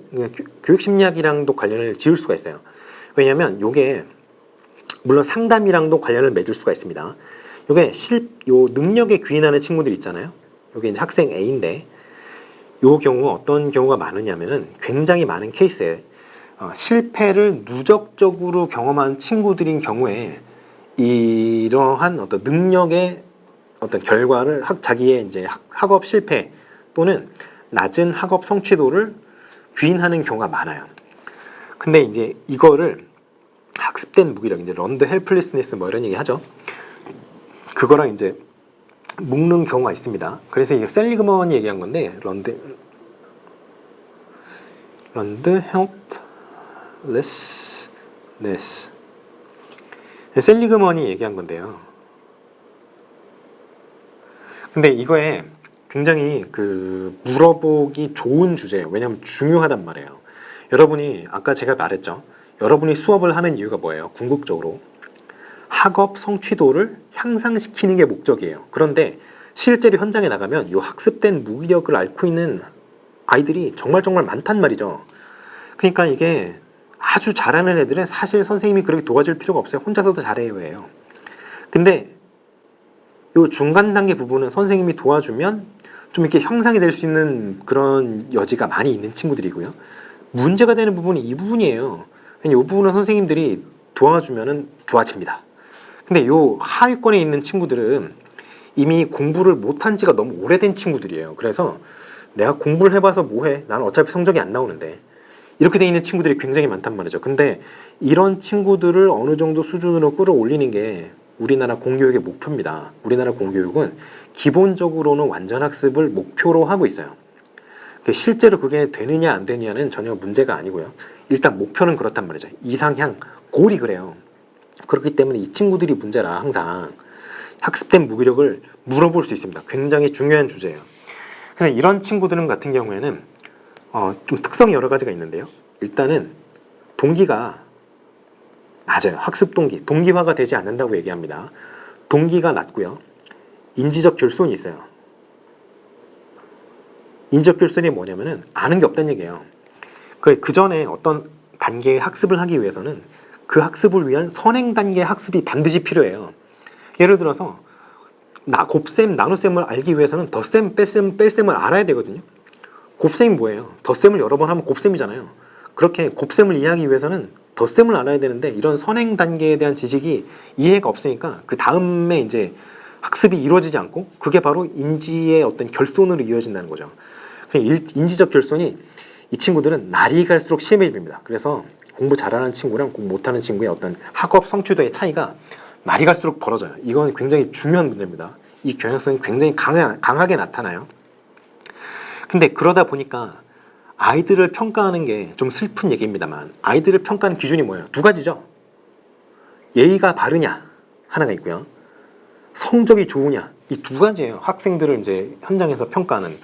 교육 심리학이랑도 관련을 지을 수가 있어요. 왜냐하면 요게 물론 상담이랑도 관련을 맺을 수가 있습니다. 요게 요 능력에 귀인하는 친구들 있잖아요. 요게 이제 학생 A인데 요 경우 어떤 경우가 많으냐면은 굉장히 많은 케이스에 실패를 누적적으로 경험한 친구들인 경우에 이러한 어떤 능력의 어떤 결과를 자기의 이제 학업 실패 또는 낮은 학업 성취도를 귀인하는 경우가 많아요. 근데 이제 이거를 학습된 무기력, 이제 런드 헬플리스니스 뭐 이런 얘기 하죠. 그거랑 이제 묶는 경우가 있습니다. 그래서 이게 셀리그먼이 얘기한 건데 런드 헬플리스니스 셀리그먼이 얘기한 건데요. 근데 이거에 굉장히 물어보기 좋은 주제예요. 왜냐하면 중요하단 말이에요. 여러분이 아까 제가 말했죠. 여러분이 수업을 하는 이유가 뭐예요? 궁극적으로 학업 성취도를 향상시키는 게 목적이에요. 그런데 실제로 현장에 나가면 이 학습된 무기력을 앓고 있는 아이들이 정말 많단 말이죠. 그러니까 이게 아주 잘하는 애들은 사실 선생님이 그렇게 도와줄 필요가 없어요. 혼자서도 잘해요. 해요. 근데 이 중간 단계 부분은 선생님이 도와주면 좀 이렇게 향상이 될 수 있는 그런 여지가 많이 있는 친구들이고요. 문제가 되는 부분이 이 부분이에요. 이 부분은 선생님들이 도와주면은 좋아집니다. 근데 요 하위권에 있는 친구들은 이미 공부를 못한 지가 너무 오래된 친구들이에요. 그래서 내가 공부를 해봐서 뭐해? 나는 어차피 성적이 안 나오는데. 이렇게 돼 있는 친구들이 굉장히 많단 말이죠. 근데 이런 친구들을 어느 정도 수준으로 끌어올리는 게 우리나라 공교육의 목표입니다. 우리나라 공교육은 기본적으로는 완전 학습을 목표로 하고 있어요. 실제로 그게 되느냐 안 되느냐는 전혀 문제가 아니고요. 일단 목표는 그렇단 말이죠. 이상향, 골이 그래요. 그렇기 때문에 이 친구들이 문제라 항상 학습된 무기력을 물어볼 수 있습니다. 굉장히 중요한 주제예요. 그래서 이런 친구들은 같은 경우에는 좀 특성이 여러 가지가 있는데요. 일단은 동기가 낮아요. 학습 동기화가 되지 않는다고 얘기합니다. 동기가 낮고요. 인지적 결손이 있어요. 인지적 결손이 뭐냐면은 아는 게 없다는 얘기예요. 그 전에 어떤 단계의 학습을 하기 위해서는 그 학습을 위한 선행 단계의 학습이 반드시 필요해요. 예를 들어서 곱셈, 나눗셈을 알기 위해서는 덧셈, 뺄셈을 알아야 되거든요. 곱셈이 뭐예요? 덧셈을 여러 번 하면 곱셈이잖아요. 그렇게 곱셈을 이해하기 위해서는 덧셈을 알아야 되는데 이런 선행 단계에 대한 지식이 이해가 없으니까 그 다음에 이제 학습이 이루어지지 않고 그게 바로 인지의 어떤 결손으로 이어진다는 거죠. 인지적 결손이 이 친구들은 날이 갈수록 심해집니다. 그래서 공부 잘하는 친구랑 공부 못하는 친구의 어떤 학업 성취도의 차이가 날이 갈수록 벌어져요. 이건 굉장히 중요한 문제입니다. 이 경향성이 굉장히 강하게 나타나요. 근데 그러다 보니까 아이들을 평가하는 게 좀 슬픈 얘기입니다만 아이들을 평가하는 기준이 뭐예요? 두 가지죠. 예의가 바르냐 하나가 있고요. 성적이 좋으냐 이 두 가지예요. 학생들을 이제 현장에서 평가하는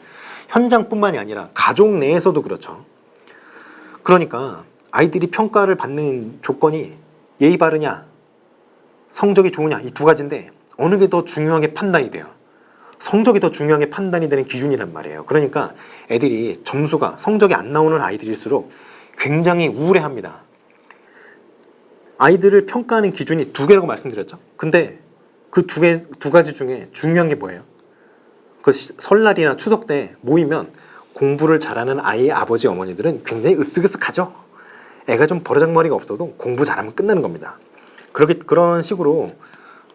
현장뿐만이 아니라 가족 내에서도 그렇죠. 그러니까 아이들이 평가를 받는 조건이 예의 바르냐 성적이 좋으냐 이 두 가지인데 어느 게 더 중요하게 판단이 돼요. 성적이 더 중요하게 판단이 되는 기준이란 말이에요. 그러니까 애들이 점수가 성적이 안 나오는 아이들일수록 굉장히 우울해합니다. 아이들을 평가하는 기준이 두 개라고 말씀드렸죠. 근데 그 두 가지 중에 중요한 게 뭐예요? 그 설날이나 추석 때 모이면 공부를 잘하는 아이의 아버지 어머니들은 굉장히 으쓱으쓱하죠. 애가 좀 버르장머리가 없어도 공부 잘하면 끝나는 겁니다. 그런 식으로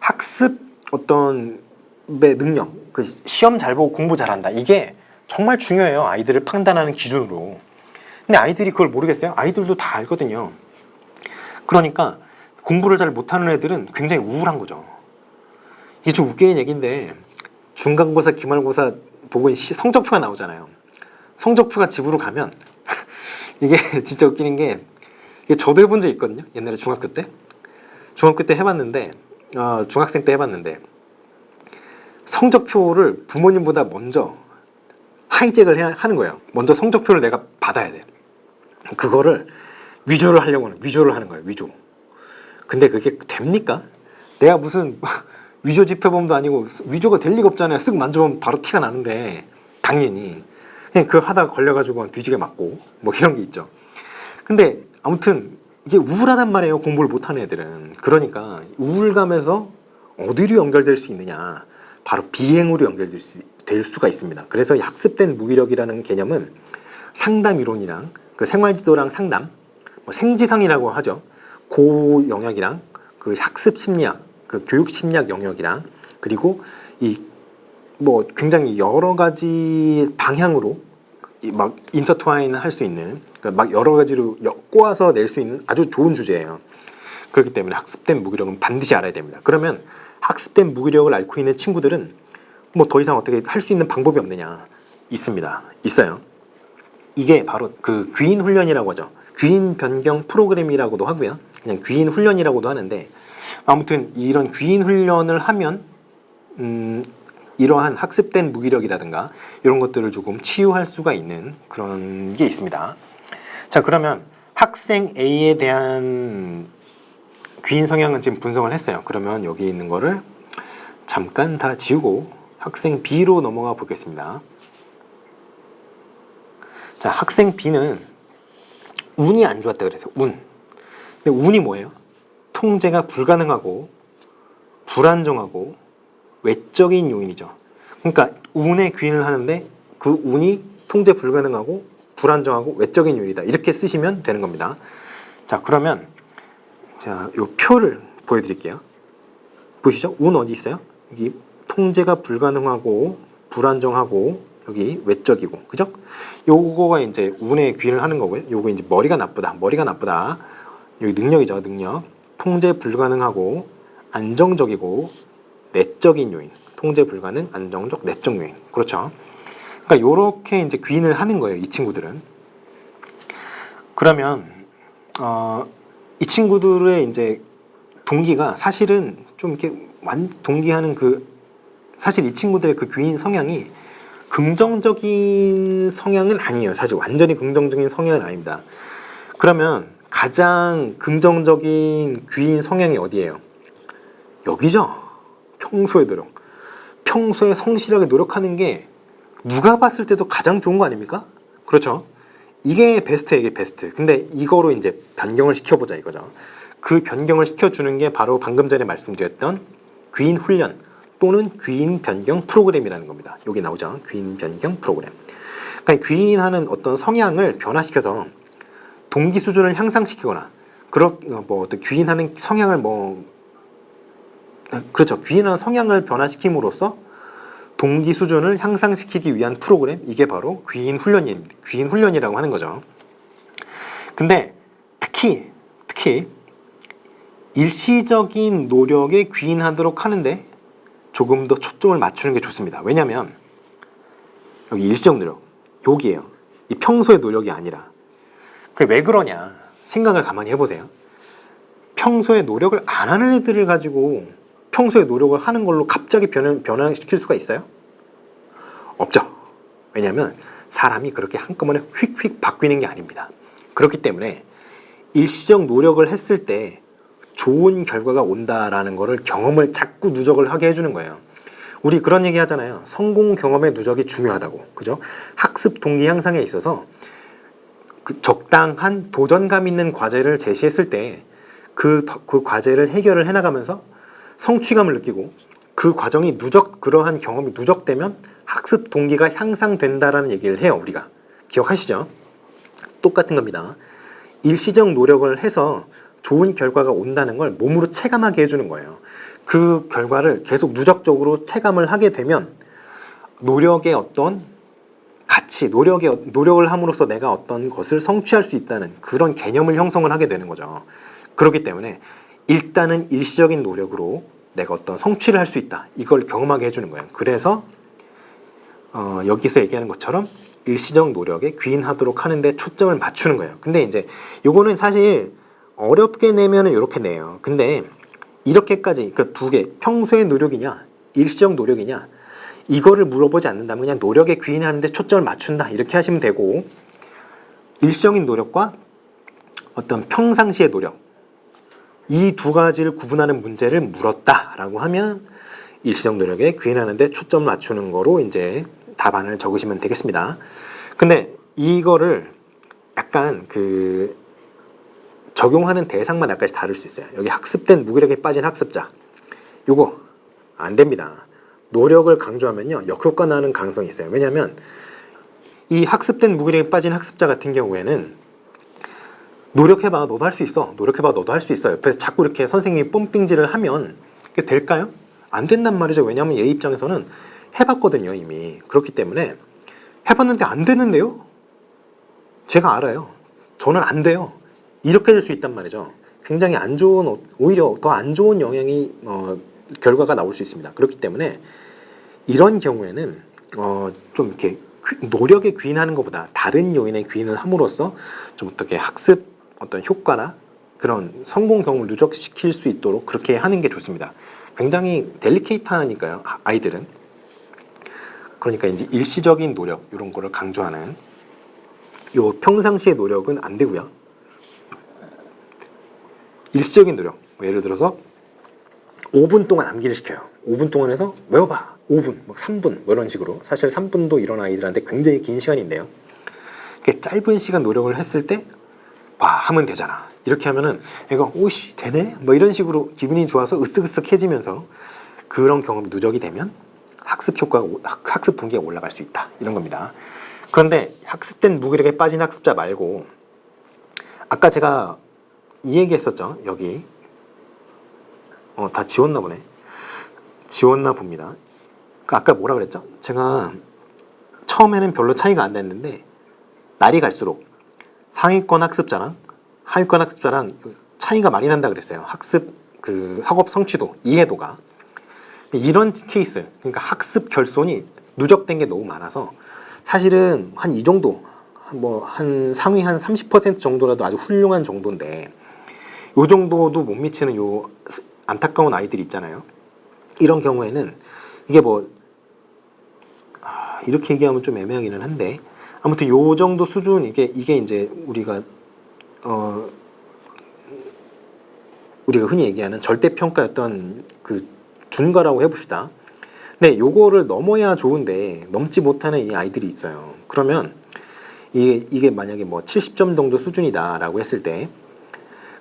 학습 어떤 능력, 그 시험 잘 보고 공부 잘한다. 이게 정말 중요해요. 아이들을 판단하는 기준으로. 근데 아이들이 그걸 모르겠어요? 아이들도 다 알거든요. 그러니까 공부를 잘 못하는 애들은 굉장히 우울한 거죠. 이게 좀 웃기는 얘기인데 중간고사, 기말고사 보고 성적표가 나오잖아요. 성적표가 집으로 가면 이게 진짜 웃기는 게 저도 해본 적 있거든요. 옛날에 중학교 때 해봤는데 중학생 때 해봤는데 성적표를 부모님보다 먼저 하이잭을 하는 거예요. 먼저 성적표를 내가 받아야 돼. 그거를 위조를 하는 거예요. 위조. 근데 그게 됩니까? 내가 무슨 위조 집회범도 아니고 위조가 될 리가 없잖아요. 쓱 만져보면 바로 티가 나는데 당연히 그냥 그 하다가 걸려가지고 뒤지게 맞고 뭐 이런 게 있죠. 근데 아무튼 이게 우울하단 말이에요. 공부를 못하는 애들은. 그러니까 우울감에서 어디로 연결될 수 있느냐? 바로 비행으로 될 수가 있습니다. 그래서 이 학습된 무기력이라는 개념은 상담 이론이랑 그 생활지도랑 상담, 뭐 생지상이라고 하죠. 그 영역이랑 그 학습 심리학, 그 교육 심리학 영역이랑 그리고 이 뭐 굉장히 여러 가지 방향으로 막 인터트와인 할 수 있는, 그러니까 막 여러 가지로 꼬아서 낼 수 있는 아주 좋은 주제예요. 그렇기 때문에 학습된 무기력은 반드시 알아야 됩니다. 그러면 학습된 무기력을 앓고 있는 친구들은 뭐 더 이상 어떻게 할 수 있는 방법이 없느냐? 있습니다. 있어요. 이게 바로 그 귀인 훈련이라고 하죠. 귀인 변경 프로그램이라고도 하고요. 그냥 귀인 훈련이라고도 하는데, 아무튼 이런 귀인 훈련을 하면 이러한 학습된 무기력이라든가 이런 것들을 조금 치유할 수가 있는 그런 게 있습니다. 자, 그러면 학생 A에 대한 귀인 성향은 지금 분석을 했어요. 그러면 여기 있는 거를 잠깐 다 지우고 학생 B로 넘어가 보겠습니다. 자, 학생 B는 운이 안 좋았다 그래서 운. 근데 운이 뭐예요? 통제가 불가능하고 불안정하고 외적인 요인이죠. 그러니까 운에 귀인을 하는데 그 운이 통제 불가능하고 불안정하고 외적인 요인이다. 이렇게 쓰시면 되는 겁니다. 자, 그러면 자, 요 표를 보여드릴게요. 보시죠? 운 어디 있어요? 여기 통제가 불가능하고 불안정하고 여기 외적이고, 그죠? 요거가 이제 운에 귀인을 하는 거고요. 요거 이제 머리가 나쁘다. 여기 능력이죠. 능력. 통제 불가능하고 안정적이고 내적인 요인. 통제 불가능, 안정적, 내적 요인. 그렇죠? 그러니까 요렇게 이제 귀인을 하는 거예요. 이 친구들은. 그러면 이 친구들의 이제 동기가 사실은 좀 이렇게 동기하는 사실 이 친구들의 그 귀인 성향이 긍정적인 성향은 아니에요. 사실 완전히 긍정적인 성향은 아닙니다. 그러면 가장 긍정적인 귀인 성향이 어디예요? 여기죠. 평소의 노력. 평소에 성실하게 노력하는 게 누가 봤을 때도 가장 좋은 거 아닙니까? 그렇죠. 이게 베스트예요. 이게 베스트. 근데 이거로 이제 변경을 시켜보자 이거죠. 그 변경을 시켜주는 게 바로 방금 전에 말씀드렸던 귀인 훈련 또는 귀인 변경 프로그램이라는 겁니다. 여기 나오죠. 귀인 변경 프로그램. 그러니까 귀인하는 어떤 성향을 변화시켜서 동기 수준을 향상시키거나 어떤 귀인하는 성향을 그렇죠. 귀인하는 성향을 변화시킴으로써 동기 수준을 향상시키기 위한 프로그램, 이게 바로 귀인 훈련이라고 하는 거죠. 근데 특히 일시적인 노력에 귀인하도록 하는데 조금 더 초점을 맞추는 게 좋습니다. 왜냐하면 여기 일시적 노력, 여기에요. 이 평소의 노력이 아니라. 그게 왜 그러냐 생각을 가만히 해보세요. 평소에 노력을 안 하는 애들을 가지고 평소에 노력을 하는 걸로 갑자기 변화시킬 수가 있어요? 없죠. 왜냐하면 사람이 그렇게 한꺼번에 휙휙 바뀌는 게 아닙니다. 그렇기 때문에 일시적 노력을 했을 때 좋은 결과가 온다라는 거를 경험을 자꾸 누적을 하게 해주는 거예요. 우리 그런 얘기 하잖아요. 성공 경험의 누적이 중요하다고. 그죠? 학습 동기 향상에 있어서 그 적당한 도전감 있는 과제를 제시했을 때 그 과제를 해결을 해나가면서 성취감을 느끼고 그 과정이 그러한 경험이 누적되면 학습 동기가 향상된다라는 얘기를 해요. 우리가 기억하시죠? 똑같은 겁니다. 일시적 노력을 해서 좋은 결과가 온다는 걸 몸으로 체감하게 해주는 거예요. 그 결과를 계속 누적적으로 체감을 하게 되면 노력의 어떤 가치, 노력을 함으로써 내가 어떤 것을 성취할 수 있다는 그런 개념을 형성을 하게 되는 거죠. 그렇기 때문에 일단은 일시적인 노력으로 내가 어떤 성취를 할 수 있다. 이걸 경험하게 해주는 거예요. 그래서 여기서 얘기하는 것처럼 일시적 노력에 귀인하도록 하는데 초점을 맞추는 거예요. 근데 이제 요거는 사실 어렵게 내면은 이렇게 내요. 근데 이렇게까지 그 두 개, 평소의 노력이냐 일시적 노력이냐 이거를 물어보지 않는다면 그냥 노력에 귀인하는데 초점을 맞춘다 이렇게 하시면 되고, 일시적인 노력과 어떤 평상시의 노력, 이 두 가지를 구분하는 문제를 물었다라고 하면 일시적 노력에 귀인하는데 초점을 맞추는 거로 이제 답안을 적으시면 되겠습니다. 근데 이거를 약간 적용하는 대상만 약간씩 다를 수 있어요. 여기 학습된 무기력에 빠진 학습자, 요거 안 됩니다. 노력을 강조하면요 역효과 나는 가능성이 있어요. 왜냐하면 이 학습된 무기력에 빠진 학습자 같은 경우에는 노력해봐 너도 할 수 있어 노력해봐 너도 할 수 있어 옆에서 자꾸 이렇게 선생님이 뽐핑질을 하면 그게 될까요? 안 된단 말이죠. 왜냐하면 얘 입장에서는 해봤거든요 이미. 그렇기 때문에 해봤는데 안 되는데요? 제가 알아요. 저는 안 돼요. 이렇게 될 수 있단 말이죠. 굉장히 안 좋은, 오히려 더 안 좋은 영향이 결과가 나올 수 있습니다. 그렇기 때문에 이런 경우에는 좀 이렇게 노력에 귀인하는 것보다 다른 요인에 귀인을 함으로써 좀 어떻게 학습 어떤 효과나 그런 성공 경험을 누적시킬 수 있도록 그렇게 하는 게 좋습니다. 굉장히 델리케이트하니까요 아이들은. 그러니까 이제 일시적인 노력 이런 거를 강조하는 요 평상시의 노력은 안 되고요. 일시적인 노력 예를 들어서 5분 동안 암기를 시켜요. 5분 동안 해서 외워봐. 5분, 뭐 3분 뭐 이런 식으로. 사실 3분도 이런 아이들한테 굉장히 긴 시간인데요. 이렇게 짧은 시간 노력을 했을 때 하면 되잖아. 이렇게 하면은 얘가 오씨 되네? 뭐 이런 식으로 기분이 좋아서 으쓱으쓱해지면서 그런 경험이 누적이 되면 학습 효과가 학습 동기가 올라갈 수 있다. 이런 겁니다. 그런데 학습된 무기력에 빠진 학습자 말고 아까 제가 이 얘기 했었죠. 여기 다 지웠나 보네. 지웠나 봅니다. 아까 뭐라 그랬죠? 제가 처음에는 별로 차이가 안 났는데 날이 갈수록 상위권 학습자랑 하위권 학습자랑 차이가 많이 난다 그랬어요. 학습 그 학업 성취도, 이해도가. 이런 케이스, 그러니까 학습 결손이 누적된 게 너무 많아서 사실은 한 이 정도, 뭐 한 상위 한 30% 정도라도 아주 훌륭한 정도인데 요 정도도 못 미치는 요 안타까운 아이들이 있잖아요. 이런 경우에는 이게 뭐 이렇게 얘기하면 좀 애매하기는 한데 아무튼 요 정도 수준 이게 이제 우리가 흔히 얘기하는 절대평가였던 그 둔가라고 해봅시다. 근데 요거를 넘어야 좋은데 넘지 못하는 이 아이들이 있어요. 그러면 이게 만약에 뭐 70점 정도 수준이다라고 했을 때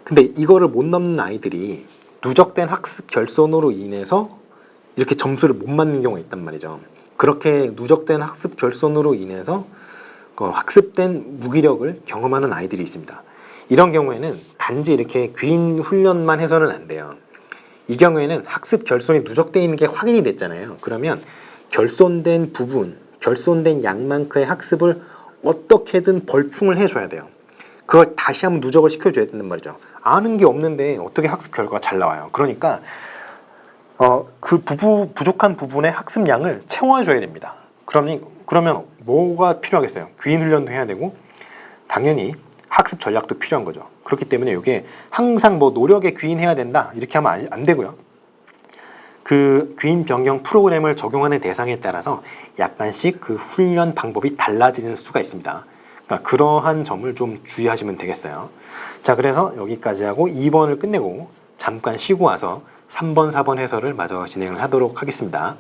근데 이거를 못 넘는 아이들이 누적된 학습 결손으로 인해서 이렇게 점수를 못 맞는 경우가 있단 말이죠. 그렇게 누적된 학습 결손으로 인해서 학습된 무기력을 경험하는 아이들이 있습니다. 이런 경우에는 단지 이렇게 귀인 훈련만 해서는 안 돼요. 이 경우에는 학습 결손이 누적되어 있는 게 확인이 됐잖아요. 그러면 결손된 부분, 결손된 양만큼의 학습을 어떻게든 벌충을 해줘야 돼요. 그걸 다시 한번 누적을 시켜줘야 된단 말이죠. 아는 게 없는데 어떻게 학습 결과가 잘 나와요. 그러니까 그 부족한 부분의 학습량을 채워줘야 됩니다. 그러면 뭐가 필요하겠어요? 귀인 훈련도 해야 되고 당연히 학습 전략도 필요한 거죠. 그렇기 때문에 이게 항상 뭐 노력에 귀인해야 된다 이렇게 하면 안 되고요. 그 귀인 변경 프로그램을 적용하는 대상에 따라서 약간씩 그 훈련 방법이 달라지는 수가 있습니다. 그러니까 그러한 점을 좀 주의하시면 되겠어요. 자, 그래서 여기까지 하고 2번을 끝내고 잠깐 쉬고 와서 3번, 4번 해설을 마저 진행을 하도록 하겠습니다.